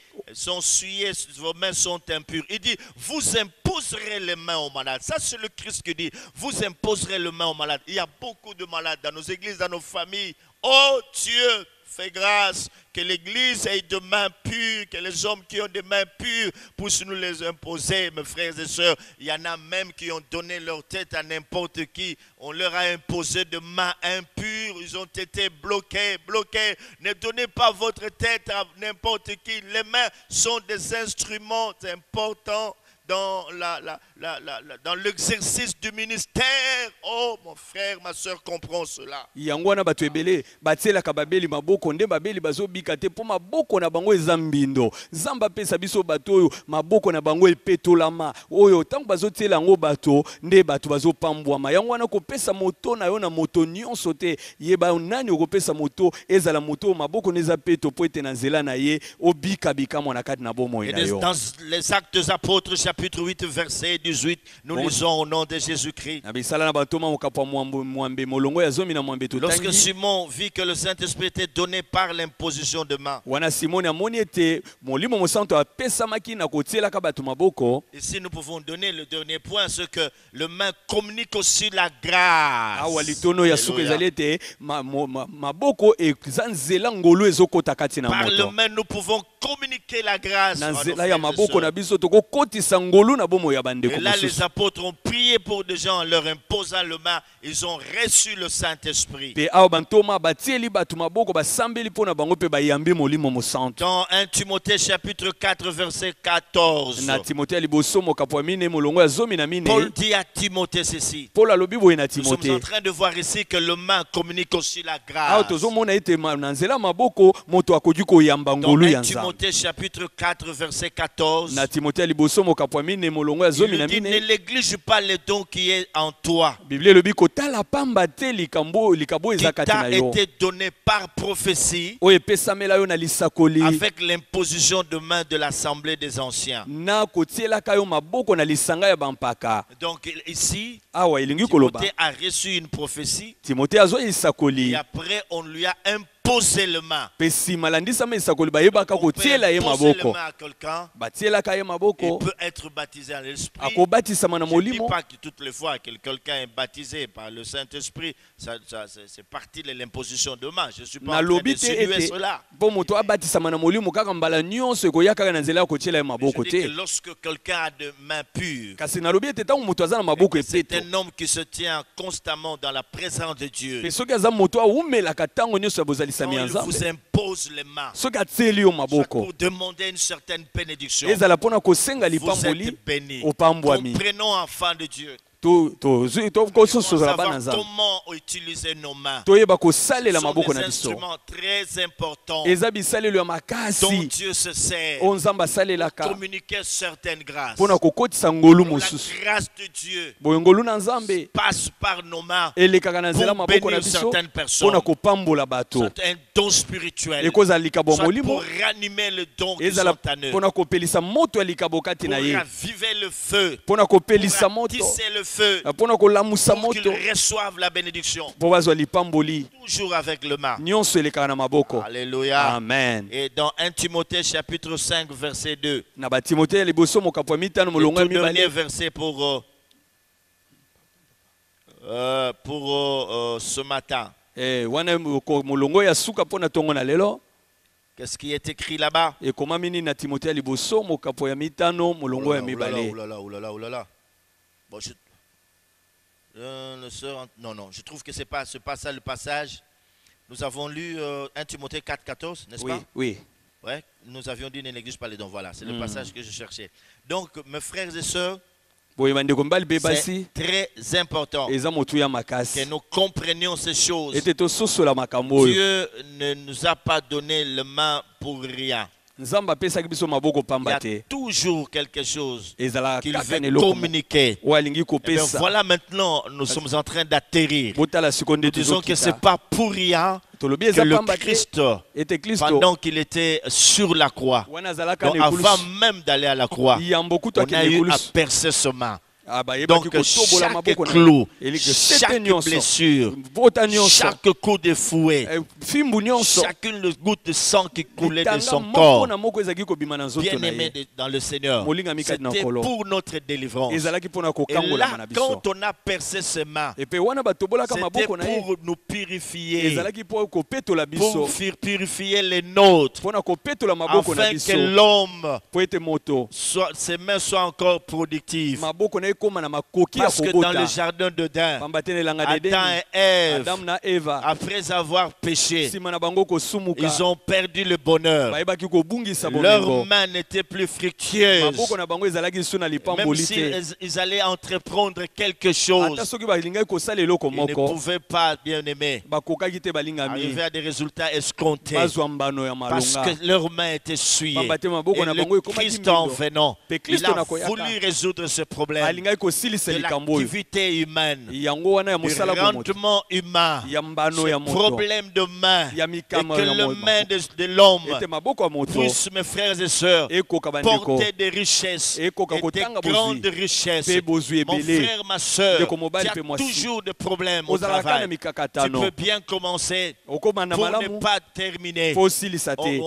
vos mains sont impures. Il dit, vous imposerez les mains aux malades. Ça c'est le Christ qui dit, vous imposerez les mains aux malades. Il y a beaucoup de malades dans nos églises, dans nos familles. Oh Dieu, fais grâce que l'église ait de mains pures, que les hommes qui ont des mains pures puissent nous les imposer, mes frères et sœurs. Il y en a même qui ont donné leur tête à n'importe qui. On leur a imposé de mains impures. Ils ont été bloqués. Ne donnez pas votre tête à n'importe qui. Les mains sont des instruments importants dans dans l'exercice du ministère. Oh mon frère, ma soeur, comprends cela. Yango wana bato ebele batielaka babeli maboko nde babeli bazobika te mpo maboko na bango eza mbindo. Nzambe apesa biso bato oyo maboko na bango epetolama oyo ntango bazotiela yango bato nde bato bazopambwama. Yango wana kopesa moto na yo na moto nyonso te yeba nani okopesa moto ezala moto maboko neza peto po ete na nzela na ye obika bikamwa na kati na bomoi na yo. Dans les Actes des Apôtres chapitre 8 verset 18, nous lisons au nom de Jésus-Christ. Na bisala na batoma mokapwa mwambe molongo ya zomi na mwambe Lorsque totangi. Simon vit que le Saint-Esprit était donné par l'imposition de main. Wana Simoni amoni ete molimo mosanto apesamaki na kotielaka bato maboko. Ici nous pouvons donner le dernier point, ce que le main communique aussi la grâce. Awa litono ya suka ezali ete maboko eza nzela ngolu ezokota kati na Par le moto. main nous pouvons communiquer la grâce. Na à nos nzela frères ya et maboko sœurs. na biso tokokotisa ngolu na bomo ya bandeko Et là les mosusu. apôtres ont prié pour des gens en leur imposant le main, ils ont reçu le Saint-Esprit. Pe awa bantoma batieli batu maboko basambeli pona bango pe bayambi molimo mosantu. Dans 1 Timothée chapitre 4 verset 14. Na Timothée liboso mokapo mine molongo ya zomi na mine. Paul dit à Timothée ceci. Paul alobi boye na Nous sommes Timothée. en train de voir ici que le main communique aussi la Awa grâce. tozomona ete na nzela maboko moto akoki koyamba Dans ngolu 1 ya nzambe. Timothée chapitre 4 verset 14. Na Timothée liboso mokapo mine molongo ya Il zomi lui na dit, ne mine. néglige pas le don qui est en toi, Biblia elobi kotala pamba te likabo qui eza kati na t'a yo. été donné par prophétie Oyo epesamela yo na lisakoli. avec l'imposition de main de l'assemblée des anciens. Na kotielaka yo maboko na lisanga ya bampaka. Donc ici, Awa elingi koloba. Timothée a reçu une prophétie Timothée azwa et lisakoli. après on lui a imposé le main. Pe nsima landisama lisakoli bayebaka On peut kotiela ye imposer le maboko. main à quelqu'un, Batielaka ye il maboko. peut être baptisé en l'esprit. Akobatisama na Je ne dis molimo. pas que toutes les fois que quelqu'un est baptisé par le Saint-Esprit, c'est partie de l'imposition de main. Je ne suis pas en train de Nalobi te sinuer ete cela. mpo moto abatisama na molimo kaka mbala nyonso ekoya kaka na nzela ya kotiela ye Je maboko dis que te. lorsque quelqu'un a de mains pures, Kasi nalobi ete ntango moto aza na maboko c'est epeto. un homme qui se tient constamment dans la présence de Dieu. Pe soki aza moto awumelaka ntango nyonso ya bozalisami Quand ya il vous nzambe. impose les mains, Soki atieli yo soit maboko. pour demander une certaine bénédiction, Ezala mpona kosenga vous lipamboli êtes bénis. opambwami. Comprenons, enfants de Dieu, kososola bana savoir nzambe. comment utiliser nos mains. Toyeba Ce kosalela sont maboko des na biso. instruments très importants Eza bisalelo ya dont makasi Dieu se sert oyo nzambe asalelaka communiquer certaines grâces. mpona kokotisa ngolu La mosusu. grâce de Dieu Boye ngolu na nzambe passe par nos mains elekaka na nzela pour maboko na bénir biso certaines personnes. mpona kopambola bato. Soit un don spirituel, Ekozala likabo ya soit molimo, pour ranimer le don qui ezala sont en eux, mpona kopelisa moto ya likabo kati pour na ye, raviver le feu, mpona kopelisa pour moto, tisser le feu, mpona kolamusa pour qu'ils moto, reçoivent la bénédiction. mpo bazwa lipamboli. Toujours avec le main. Nyonso elekaka na maboko. Alléluia. Amen. Et dans 1 Timothée chapitre 5 verset 2, Na batimote ya liboso mokapo ya mitano le molongo ya tout dernier mibale. verset pour ce matin. Wana molongo ya suka mpona ntongo na lelo. Qu'est-ce qui est écrit là-bas? Ekomami nini na timote ya liboso mokapo ya mitano molongo ya mibale. Oulala. Bon, non, je trouve que c'est pas ça le passage. Nous avons lu 1 Timothée 4, 14, n'est-ce Oui, pas? oui. Ouais, nous avions dit ne néglige pas les dons. Voilà, c'est le passage que je cherchais. Donc, mes frères et sœurs, Boye bandeko mbali pe c'est basi très important eza motu ya que makasi. nous comprenions ces choses. Ete tososola makambo oyo. Dieu ne nous a pas donné le main pour rien. Nzambe apesaki biso maboko Il y pamba a te. toujours quelque chose Ezala qu'il kaka veut na eloko communiquer. oyo alingi Eh bien, kopesa. voilà maintenant, nous sommes en train d'atterrir. Botala sekonde Nous disons que ce n'est tozokita. pas pour rien Tolobi que eza le pamba te. Christ, Ete Kristo pendant qu'il était sur la croix, wana azalaka donc na avant ekulusu. même d'aller à la croix, Yambo kutu on akende a eu à ekulusu. percer ce main. Ah ba Donc yebaki kotobola chaque maboko na. clou, Elike chaque sete nyonso. blessure, Vota nyonso. chaque coup de fouet, Fimbu nyonso. chacune goutte de sang qui coulait de Litanga son moko corps, na moko ezaki kobima na nzoto bien na aimé ye. dans le Seigneur, Molinga mikadi na c'était nkolo. pour notre délivrance. Ezalaki mpona Et kokangola là, na biso. quand on a percé ses mains, Et puis wana batobolaka c'était maboko na ye. pour nous purifier, Ezalaki mpo kopetola biso. pour purifier les nôtres, Mpona kopetola maboko na afin biso. que l'homme, Po ete moto. ses mains soient encore productives. Maboko na ye ekoma na makoki ya Parce que dans le kobota. jardin d'Éden, Pamba te na elanga Adam dedeni. et Ève, Adam na Eva. après avoir péché, Nsima na bango kosumuka. ils ont perdu le bonheur. Bayebaki kobungisa Leurs bomengo. mains n'étaient plus fructueuses. Maboko na bango ezalaki so na Même lipamboli te. s'ils allaient entreprendre quelque chose, Ata soki balingaki kosala eloko ils ne moko. pouvaient pas, bien aimé, Bakokaki te balingami. arriver à des résultats escomptés. Bazwa mbano ya Parce malonga. que leurs mains étaient souillées. Pamba te maboko Et na bango le ekomaki Christ en mbindo. venant, Pe il Kristo a na koyaka. voulu résoudre ce problème Alingaki kosilisa de likambo oyo. l'activité humaine, Yango wana ya du mosala bomoto. rendement humain, Ya mbano ce ya moto. problème de main, Ya et mikama que ya le moto. main de l'homme Ete maboko ya moto. puisse, mes frères et sœurs, Ekoka bandeko. porter des richesses, Eko et des kakotanga bozwi. grandes richesses. Pe bozwi Mon ebele. frère, ma soeur, Ndeko mobali tu pe as mwasi. toujours des problèmes au Ozalaka na travail. Tu mikakatano. peux bien commencer Okoma na pour ne malamu. pas terminer. Fo silisa te.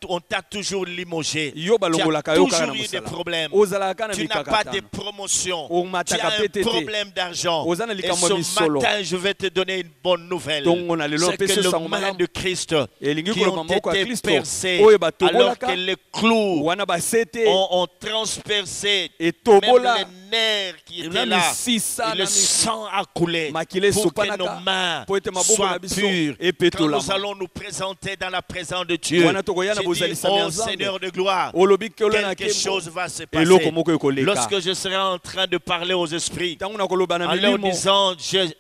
On t'a toujours limogé. Yo Tu balongolaka as yo kaka na toujours eu des mosala. problèmes. Ozalaka na Tu n'as pas de mikakatano. promotion. O Tu mataka as un petete. problème d'argent. Oza na Et likambo ya ce misolo. matin, je vais te donner une bonne nouvelle. Tongo na lelo C'est que pese le sango main malamu. de Christ Elingi qui koloba ont maboko ya été Kristo. percés Oyo alors batobolaka. que les clous Wana basete. ont transpercé Et même tobola. les nerfs qui étaient Na là, misisa, et le na sang a coulé makila pour que esopanaka, nos mains po ete maboko soient na biso pures. Quand epetolama. nous allons nous présenter dans la présence de Dieu, Wana tokoya na j'ai dit, bozalisami ya oh Nzambe. Seigneur de gloire, Olobi ke ola na quelque nkembo, chose va se eloko passer. moko ekoleka. Lorsque je serai en train de parler aux esprits, Ntango nakoloba na en leur milimo, disant,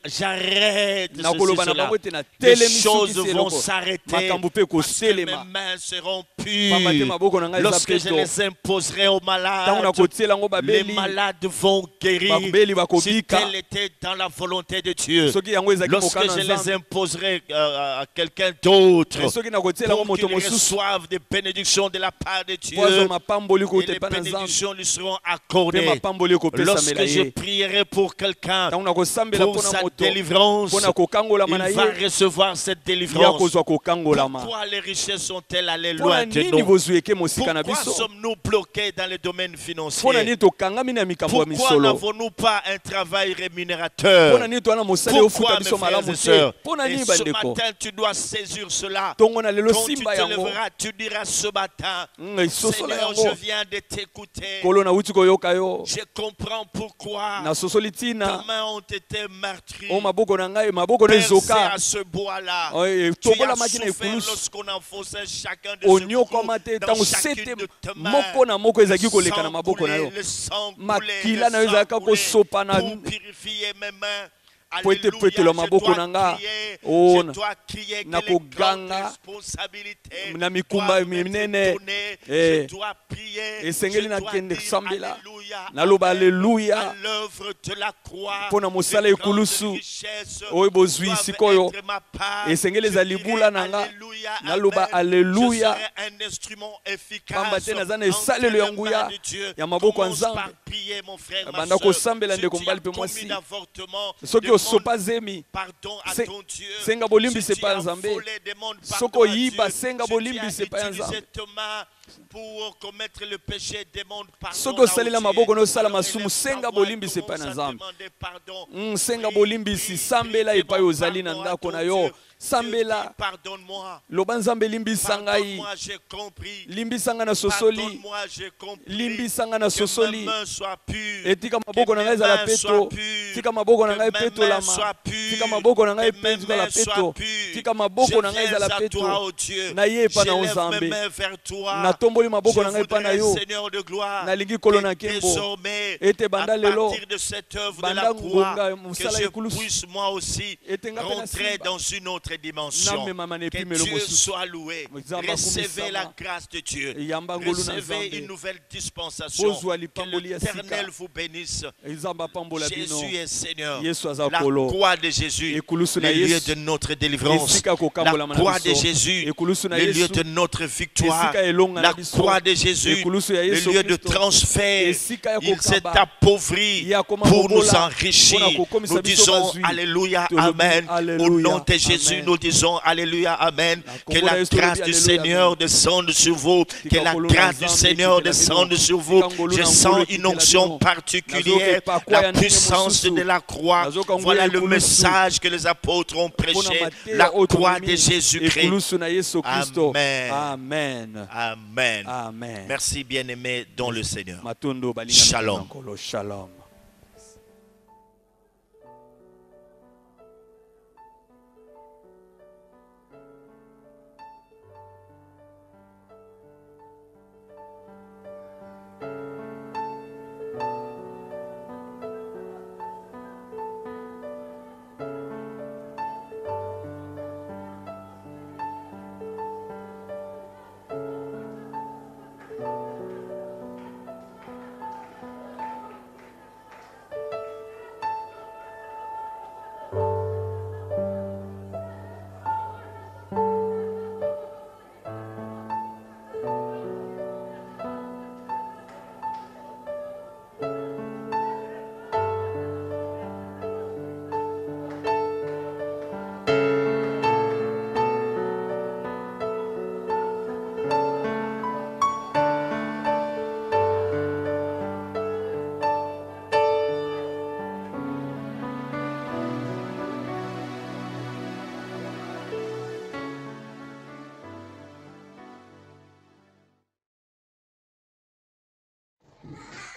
j'arrête ceci, nakoloba na cela. bango ete na Les telemi choses soki se vont eloko. s'arrêter Makambo pe parce que mes koselema. mains seront Pamba te pures. maboko na ngai eza Lorsque je peto. les imposerai aux Ntango malades, nakotiela yango les babeli, malades vont guérir. babeli Si bakobika. tel était dans la volonté de Dieu, Soki yango ezalaki lorsque mokano je na les Nzambe. imposerai à quelqu'un d'autre, Mais soki nakotiela yango pour moto qu'il mosusu, reçoive des bénédictions de la part de Dieu, po azwa mapamboli et kouta les epai na Nzambe, bénédictions lui seront mpe accordées. mapamboli ekopesamela Lorsque je ye. prierai pour quelqu'un, Ntango nakosambela pour mpo na sa moto, délivrance, mpo na kokangolama il na va ye, recevoir cette ya délivrance. kozwa kokangolama. Pourquoi les richesses sont-elles allées Mpo na loin de nini nous? bozwi eke mosika na Pourquoi biso? sommes-nous bloqués dans le domaine Mpo na financier? nini tokangami na mikambo ya Pourquoi misolo? n'avons-nous pas un travail Mpo rémunérateur? na nini toana mosali ofuta Pourquoi, mes biso frères malamu et te? sœurs? Mpo na Et nini ce bandeko? matin, tu dois saisir cela. Ntongo na lelo Quand tu simba te yango. lèveras, tu diras ce matin, Esosola Seigneur, yango. je viens de t'écouter. Kolo nauti koyoka yo. Je comprends pourquoi Nasosoli tes tina. mains ont été meurtries. O maboko na ngai, maboko na Percées ezoka. à ce bois-là. Oye, Tu as tokola makina souffert ekulusu. lorsqu'on enfonçait chacun de Onyokoma te ce ntango dans sete chacune de tes mains. moko na moko ezalaki Le koleka na sang maboko na yo. coulé, le sang coulé, Makila le na yo sang ezalaka coulé kosopa na pour purifier mes mains. po ete Alléluia, petelo je maboko dois na nga. crier, Oh, je dois crier que na les grandes koganga, responsabilités na mikumba doivent m'être minene. données. Eh, Je dois prier, esengeli je na dois kende dire sambela. alléluia, Naloba amen. alléluia. À l'œuvre de la croix, Mpo na mosala les grandes ekulusu. richesses Oyo bozwi doivent sikoyo. être ma part. Esengeli Je eza dirai libula na nga. alléluia, Naloba amen. alléluia. Je serai un instrument efficace Pamba te naza na entre esalelo les ya mains nguya de Dieu. ya maboko ya Commence Nzambe. par prier, mon frère, ma Banda sœur. kosambela Si ndeko tu as mbali pe commis mwasi. d'avortement, Soki demande osopa zemi, pardon à Se- ton Dieu. senga bolimbi Si tu sepa ya as Nzambe. volé, demande pardon Soko à yiba, Dieu. senga Si bolimbi tu as sepa ya utilisé Nzambe. tes mains pour commettre le péché, demande pardon Soki à osalela Dieu. maboko n'osala Alors, masumu, élève senga ta voix et bolimbi commence sepa na à Nzambe. demander pardon. Senga Prie, bolimbisi prie, sambela prie, epai demande ozali na pardon à ndako ton na yo. Dieu. Sambela. Dieu dit, pardonne-moi. Loba Nzambe limbisa ngai. Pardonne-moi, j'ai compris. Limbisa ngai na sosoli. Pardonne-moi, j'ai compris. Limbisa ngai na Que mes sosoli. mains soient pures. Etika maboko Que na ngai mes ezala mains peto. soient pures. Tika maboko na Que ngai mes peto mains lama. soient pures. Tika maboko na ngai Que mes peto la mains soient peto. pures. Tika maboko na Je ngai viens ezala à peto. toi, oh Dieu. Na ye pa na J'élève mes Nzambe. mains vers toi. Natomboli maboko Je na ngai pa na voudrais, yo. Seigneur de gloire, Nalingi kolo na que nkembo. désormais, Ete à banda lelo. partir de cette œuvre de Banda la croix, ngonga, que musala je ekulusu. puisse moi aussi Ete nga pe na rentrer simba. dans une autre dimension. Namema na Que epimelo Dieu mosusu. soit loué. Nzambe Recevez la akumisama. grâce de Dieu. Yamba ngolu na Recevez Nzambe. une nouvelle dispensation. Bozwa Que lipamboli ya l'Éternel sika. vous bénisse. Nzambe apambola bino. Jésus est Seigneur. Yesu aza La kolo. croix de Jésus, Ekulusu na le lieu Yesu. de notre délivrance. Esika kokambola La na croix biso. de Jésus, Ekulusu na le lieu Yesu. de notre victoire. Esika elonga na La biso. croix de Jésus, Ekulusu ya le Yesu lieu de Kristo. transfert. Esika ya Il s'est kokaba. appauvri Ya koma pour nous bobola. enrichir. Pona kokomisa Nous biso disons bazwi. Alléluia, Tolobi, Amen. Au Alléluia, nom de Jésus, Amen. nous disons Alléluia, Amen. Que Kongo na la Yesu tolobi, grâce du Alléluia, Seigneur Amen. descende sur vous. Que Tika la kolo na grâce du Nzambe, Seigneur tika la descende bino. sur vous. Tika ngolo Je na sens ngolo, une tika la onction bino. particulière. Nazoke pa kwa La ya ndenge puissance mosusu. de la croix. Nazoka nguya Voilà le ekulusu. message que les apôtres ont Pona prêché. mateya La oyo croix tomemi. de Jésus-Christ. Ekulusu na Yesu Kristo. Amen. Amen. Amen. Amen. Merci bien-aimés dans le Seigneur. Matondo balinga Shalom. na nkolo. Shalom.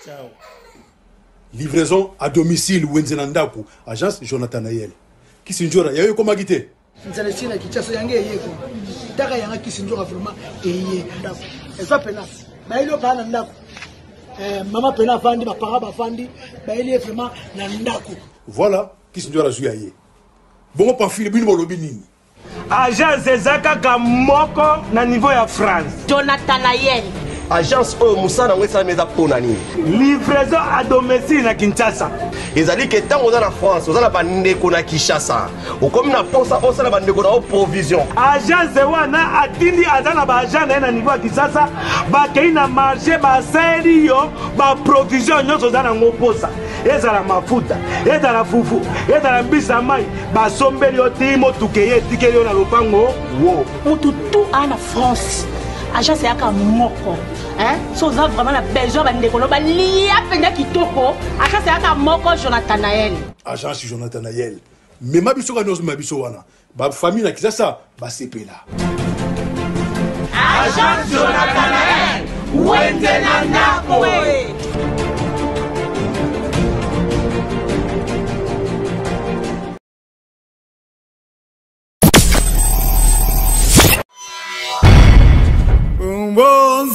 Ciao. livraison à domicile Wenzenandaku, agence Jonathan Ayel. Kisinjora, il y a eu comment quitter? Nzalesi na Kinshasa yange yeko. Taka yanga Kisinjora vraiment eye ndako. Eza pena. Ba ilo ba na ndako. Maman pena fandi, ba para ba fandi, ba ile vraiment na ndako. Voilà, Kisinjora zuyaye. Bon pas fili bino lobi nini. Agence ezaka moko na niveau ya France. Jonathan Ayel. Agence Moussa na Wesa Meza Ponani. Livraison à domicile na Kinshasa. Ezali que tant on est en France, on a la bande qu'on a Kinshasa. Ou comme na posa, on a la bande qu'on a provision. Agence wana atindi azana ba agent na niveau ya Kinshasa, ba kei na marché ba serio, ba provision nyoso zana ngoposa. Ezala mafuta, ezala fufu, ezala mbisa mai, ba sombeli otimo tukeye tikeli na lopango. Wow. Pour tout en France. Agence yaka moko. Hein? So ça vraiment la besoin bande kono ba liya penda kitoko. Agence yaka moko Jonathan Ayel. Agence Jonathan Ayel. Mais ma biso kanoz ma biso wana. Ba famille na Kinshasa ba sepela. Agence Jonathan Ayel. Wenzenandako.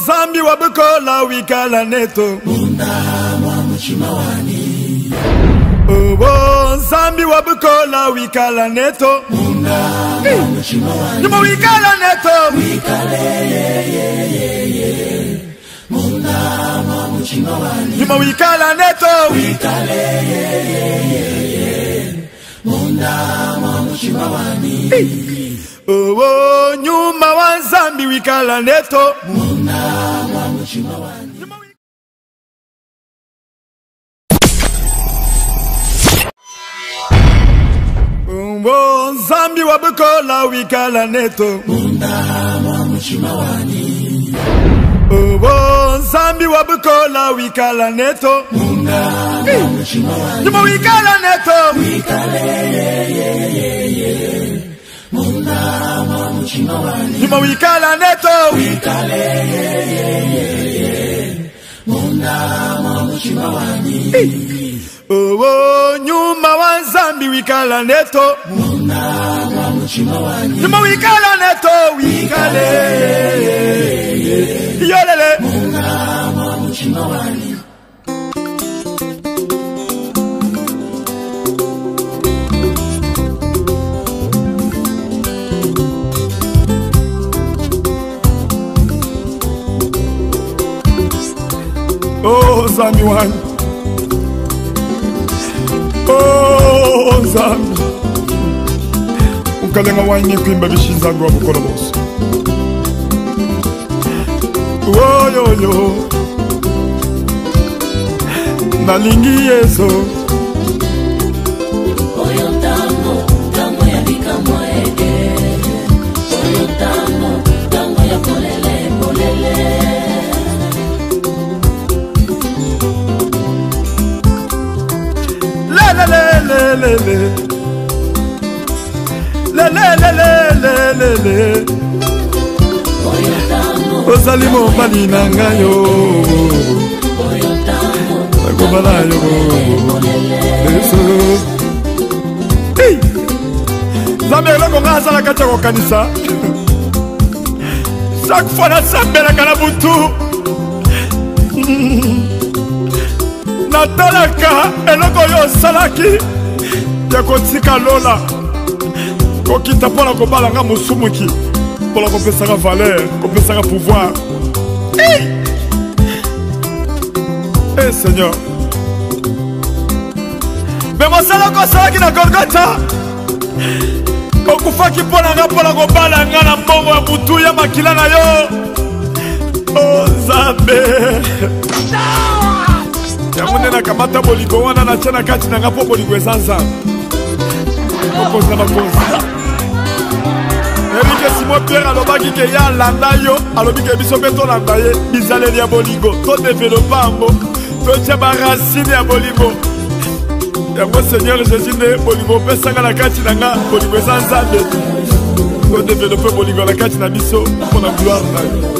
Zambi wabukola wikala neto Munda mwa mchimawani Zambi wabukola wikala neto Munda mwa mchimawani Nimo wikala neto Wikale ye Munda mwa mchimawani Nimo wikala neto Wikale ye Munda mwa mchimawani nyuma wa Zambi wikala neto Munda mwa mchimawani Zambi wabukola wikala neto Munda mwa mchimawani Zambi wabukola wikala neto Munda mwa mchimawani Nimo wikala neto Wikale ye Munda mwa mchimawani Nimo wikala neto Wikale ye Munda mwa mchimawani nyuma wa Zambi wikala neto Munda mwa mchimawani Nimo wikala neto Wikale yolele Munda mwa mchimawani Oh Zambi wani Oh Zambi Ukalenga wanye kuimba bishinzangu wa mukoro bosu Oh yo yo Nalingi yeso Oyo tango ya bikamo ege Oyo tango ya polele polele Ozali mobali na ngayo Nakobala yo Zambi eloko nga azala kati ya kokanisa Chaque fois nasambelaka na butu natalaka eloko yo osalaki ya kotika lola kokita mpona kobalanga mosumuki mpona kopesaka valeur kopesaka pouvoir Seigneur me mosala oko osalaki na Golgota okufaki mpona nga mpona kobalanga na mbongo ya butu ya makila na yo o Nzambe yango nde nakamata bolingo wana natia na kati na nga mpo bolingo eza Nzambe mokonzi na bakonzi ebike Simon Pierre alobaki ke ye alanda yo alobi ke biso mpe tolanda ye bizaleli ya bolingo todevelopa yango totia baracine ya bolingo yango Seigneur Jésus nde bolingo opesanga na kati na nga bolingo eza Nzambe todevelope bolingo na kati na biso mpo na gloire na yo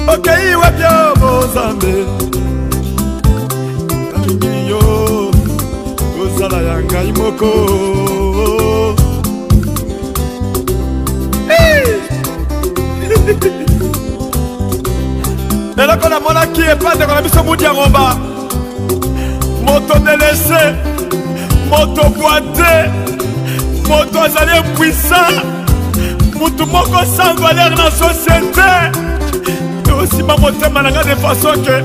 okei wapya bozambe nalingi yo kozala ya ngai moko eloko namonaki epandeko na biso mudi ya ngomba moto delese moto boite moto azali impuissant mutu moko sans valeur na société osima motema nanga de façon ke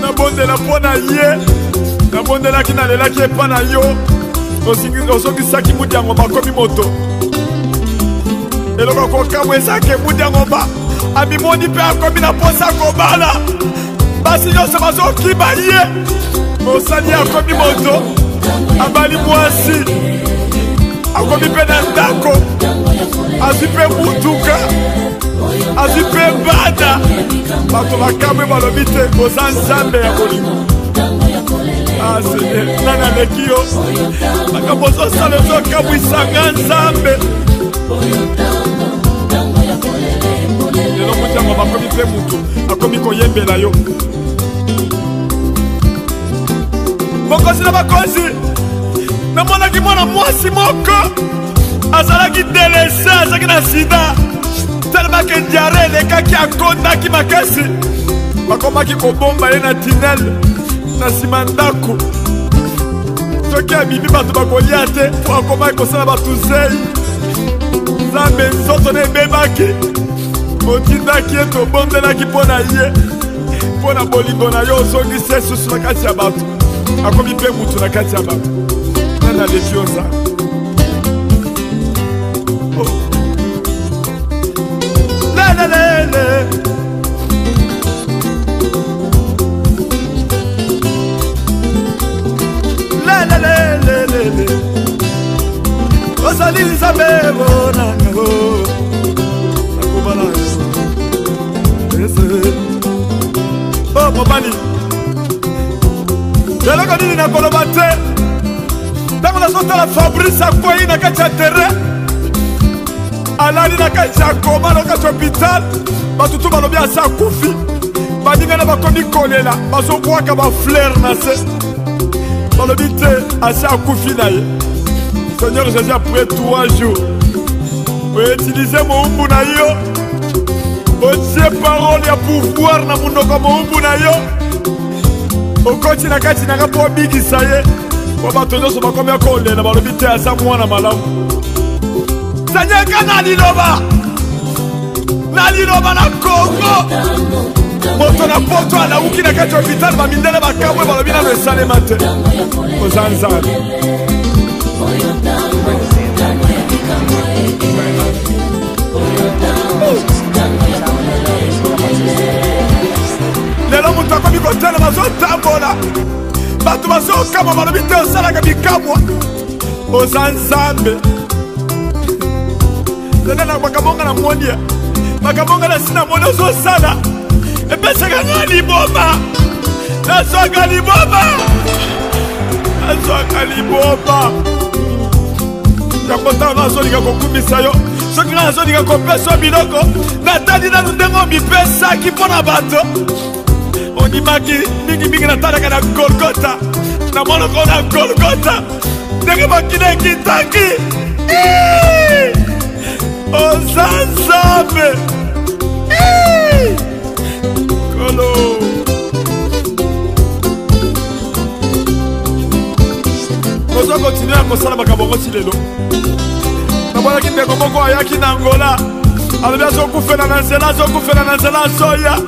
nabondela mpo na ye nabondelaki nalelaki epa na yo osokisaki mudi ya ngomba akomi moto eloko kokamwa ezake mudi ya ngomba amimoni mpe akomi na posa kobala basi nyonso bazokiba ye mosali akomi moto abali mwasi akomi mpe na ndako azwi mpe mutuka azwi mpe bana bato bakamwe balobi te oza nzambe ya bolingo aseye nana leki yo makambo ozosala ezokamwisanga nzambe lelo motiango bakomi mpe mutu akomi koyembela yo mokonzi na bakonzi namonaki mwana mwasi moko azalaki delese azalaki na sida telemake diare elekaki akondaki makasi bakomaki kobomba ye na tinel na nsima ndako soki abibi bato bakolia te po akomaki kosala bato zei nzambe nzoto na ebebaki otindaki ye tobondelaki mpo na ye mpo na bolingo na yo ozongisi esusu na kati ya bato akomi mpe mutu na kati ya bato nana leki oza lelelele lelelelelele ozali nzambe bonango nakobala yo ese o mobali eloko nini nakoloba te ntango nazotala fabrice akwei na kati ya terrain alali na kati ya koma na kati ya hôpital bato tu balobi asa akufi baninga na bakomi kolela bazobwaka bafleur na se balobi te asa akufi na ye seigneur jésus après 3 jours outilize moumbu na yo otie parole ya pouvoir na munoko moumbu na yo okoti na kati nanga mpo obikisa ye po bato nyonso bakomi kolela balobi te aza mwana malamu sanyaka na liloba na kongo moto na poto alauki na kati ya hôpital bamindele bakamwe balobi nano esalema te oza nzambe lelo moto akomi kotala bazotambola bato bazokamwa balobi te osalaka bikamwa oza nzambe lelena makambo nga na monia makambo nga na sina moni ozosala epesaka nga liboma nazwaka liboma yango ntango nazolinga kokumisa yo soki nga nazolinga kopesa yo biloko natali nanu ndenge omipesaki mpo na bato ondimaki mingimingi natalaka na golgota na monoko na golgota ndenge makila ekitaki oza nzambe kolo oza kontinue ya kosala makambo ngosi lelo namonaki ndeko moko ayaki na ngola alobi azokufela na nzela azoya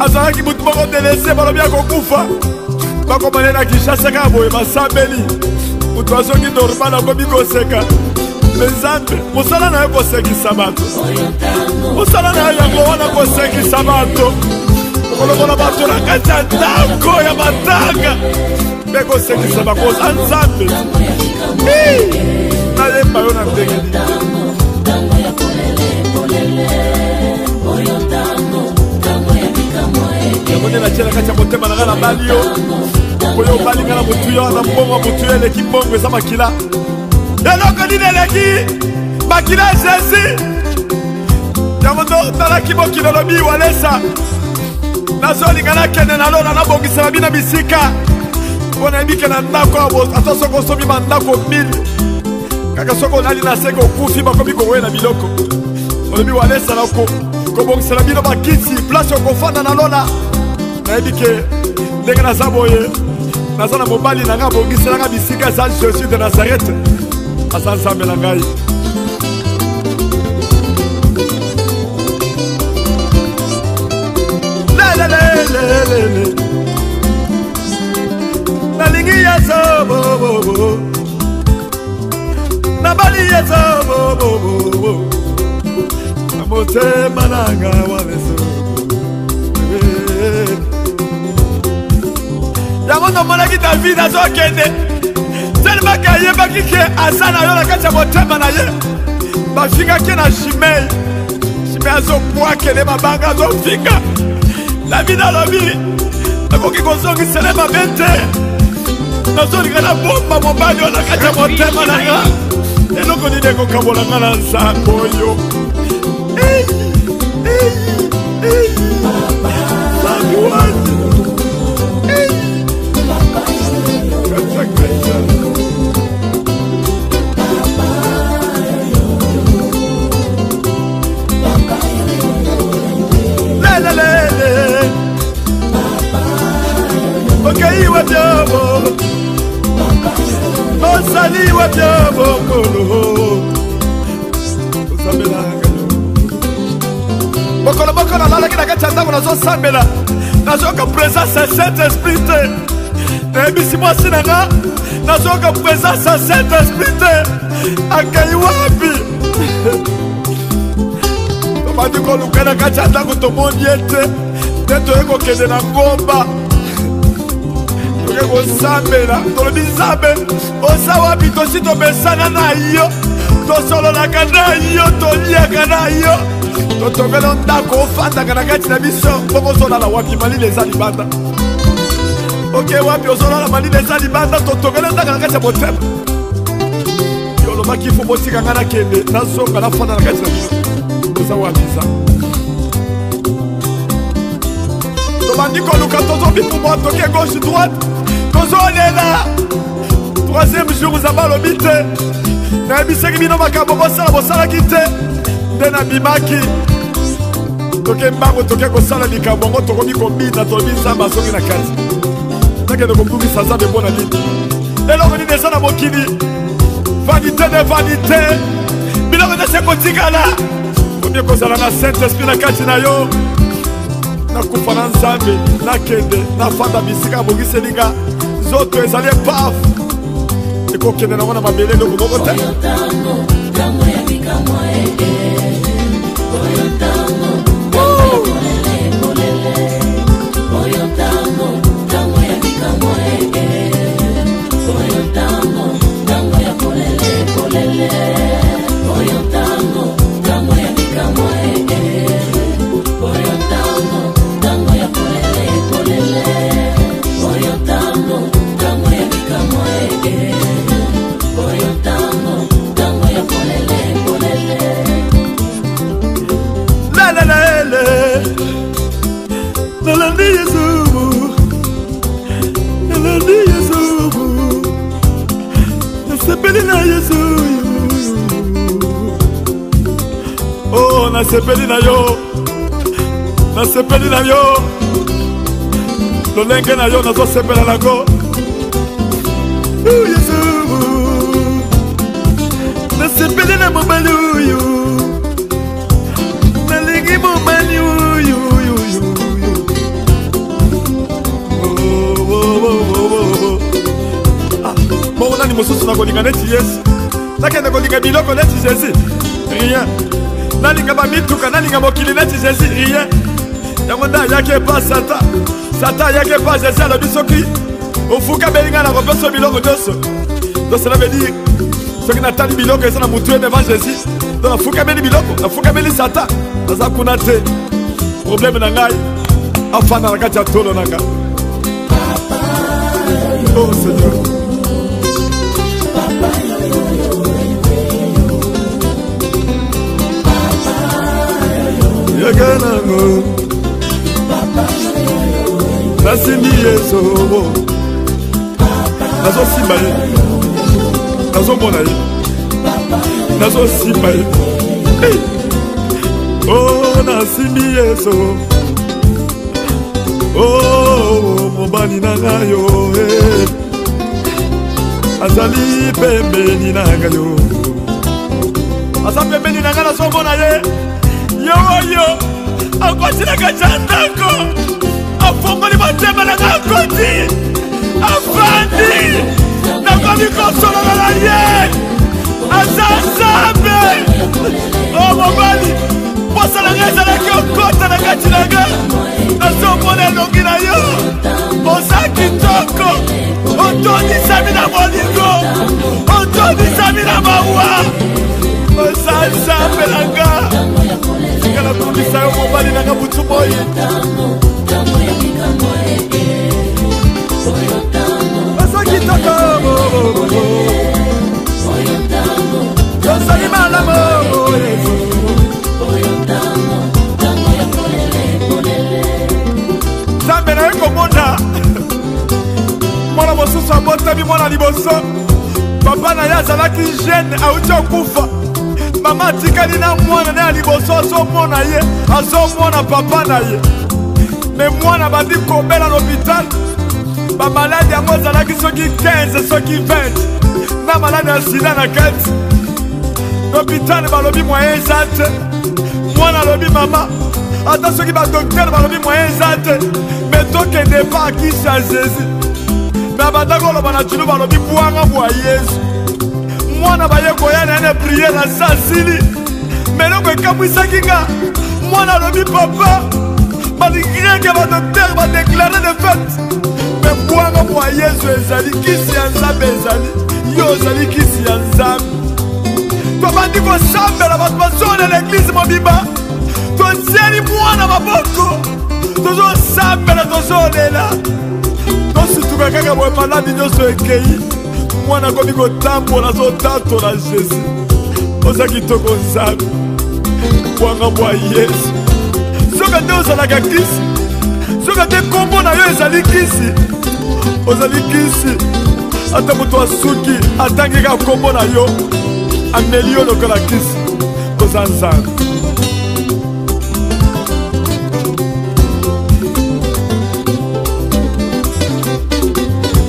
azalaki mutu moko delese balobi akokufa bakomane na kinshasa kaka boye basambeli mutu azoki normal akomi koseka me nzambe mosala na ye kosekisa bato mosala na ye yango wana kosekisa bato okolokola bato na kati ya ndako ya matanga mpe kosekisa bakoza nzambe nayemba yo na ndenge yango nde natie na kati ya motema na nga na bali yo oyo obali nga na motu yo na mbongo motu yo eleki mbongo eza makila eloko nini eleki makila ya jésus yango totalaki mokili lobi walesa nazolinga nakende nalona nabongisela bino bisika mpo nayebi ke na ndako ata soki osomi bandako 1000 kaka soki olali na seke okufi bakomi kowela biloko olobi walesa na kobongisela bino bakiti place okofanda nalona nayebi ke ndenge naza boye naza na mobali na ngai abongiselanga bisika eza Jésus de Nazareth aza nzambe na ngai lelelelelele nalingi yezo bobobo nabali yezo bobobo na motema nanga waleso yango tomonaki David azokende telemaki ayebaki ke aza na yo na kati ya motema na ye bafingaki na Shimei azobwakele mabanga azofinga David alobi nakoki kozongisele mabe te nazolinga na bomba mobali oyo na kati ya motema na nga eloko nini ekokabola nga na nzambe oyo okeiwe byobo osaliwe byobo kolo osambelanga bokolo nalalaki na kati ya ndako nazosambela nazoyoka présence ya Saint-Esprit te nayebisi mwasi na nga nazoyoka présence ya Saint-Esprit te akei wapi tobandi koluka na kati ya ndako tomoni ye te nde toye kokende na ngomba toke kosambela tolobi nzambe oza wapi tosi tomesana na yo tosololaka na yo toliaka na yo totongela ndako ofandaka na kati na biso mboko ozolala wapi malili eza libanda oke wapi ozolala malili eza libanda totongela ndako na kati ya motema yolobaki fo botika nga nakende nazonga nafanda na kati na bino oza wapi za tobandi koluka tozobifumwa toke gauche droite tozolela 3e jour nzambe alobi te nayebisaki bino makambo bosalaki te nde nabimaki toke mbango toke kosala likambo yango tokomi kobina tolobi nzambe azongi na kati nakende kobungisa nzambe mpo na nini eloko nini eza na mokili vanité de vanité biloko nde se kotikala omi kozala na Saint-Esprit na kati na yo nakufa na nzambe nakende nafanda bisika abongiselinga nzoto ezali epave ekokende nango na mabele eloko moko te nalandi Yesu nasepeli na Yesu oh nasepeli na yo lolenge na yo nazosepela nango Yesu nasepeli na mobali oyo nalingi mobali oyo bongo nani mosusu nakolinga neti Yesu nakende kolinga biloko neti Jésus rien nalinga bamituka nalinga mokili neti Jésus rien yango nde ayaki epa satan ayaki epa Jésus alobi soki ofuka belinga na kopesa biloko nyonso donc cela veut dire soki natali biloko eza na mutu devant Jésus donc nafukameli biloko nafukameli satan naza kuna te problème na ngai afanda na kati ya tolo na ngai oh Seigneur Kanango Nasimi Yeso Nazo Simaye Nazo Monaye Nazo Simaye Oh Nasimi Yeso Oh Mobani Nagayo Azali Pembeni Nagayo Azali Pembeni Nagayo Nazo Monaye Yo akwatira kachandako afongoli matema na kakoti afandi nakamikosolola ye azazabe o mobali posalanga ezalaki okota na kati nanga nazomona elongi na yo oza kitoko otonisami na bolingo otonisami na mawa ozazabe nanga Kala kumisa yo mobali nanga butu boy Asa kitaka Yosali malamo Zambe na yeko mona Mwana mosusu abotami mwana liboso Papa na ya zalaki jeune auti okufa Mama tikali na mwana na liboso azomona ye azomona papa na ye me mwana bandi kobela l'hôpital ba malade yango ezalaki soki 15 soki 20 na malade ya sida na kati l'hôpital balobi moyen eza te mwana alobi mama ata soki badokter balobi moyen eza te me tokende pa akisi ya Jésus me abandaki oloba na tino balobi bwanga bwa Yesu mwana baye koyana ene priere asasili meloko ekamwisaki nga mwana alobi papa badigreke badokter badeklare de fete me bwanga bwa Yesu ezali kisi ya nzambe ezali yo ozali kisi ya nzambe tobandi kosambela bato bazona l'eglise mobimba totieli mwana maboko tozosambela tozolela tosituka kaka boye maladi nyonso ekei mwana akomi kotambola azotatola Jésus oza kitoko nzambe bwanga bwa Yesu soki ate ozalaka kisi soki ate kombo na yo ezali kisi ozali kisi ata moto asuki atangi kaka kombo na yo ameli yo lokola kisi oza nzambe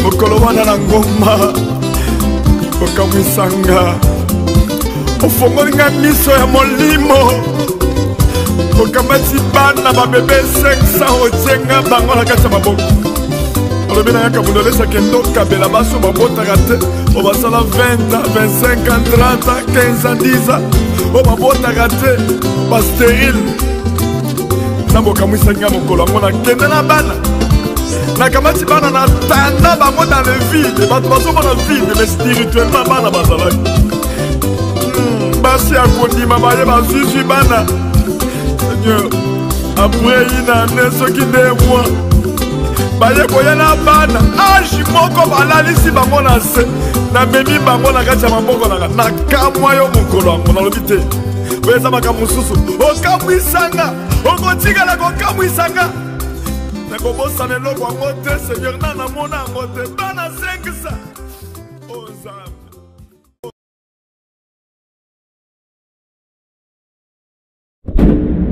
mokolo wana na ngoma okamwisanga ofongolinga miso ya molimo okamati bana babebe 500 otienga bango na kati ya maboko alobi na yaka bundo lesaki ndokabela baso babotaka te o basala 20 25 30 15 10 o babotaka te basterile nzambe okamwisaki nga mokolo yango nakende na bana nakamati bana na tanda bango dans le vide bato bazomona vide mais spirituellement bana bazalaki basi ya kondima baye bazwizwi bana seigneur après une année soki 2 mois baye koya na bana age moko balalisi bango na se namemi bango na kati ya maboko nanga nakamwa yo mokolo yango nalobi te oyo eza makambo mosusu okamwisanga okotikala kokamwisanga nakobosana eloko yango te seigneur na namona yango te bana 500 ozambe you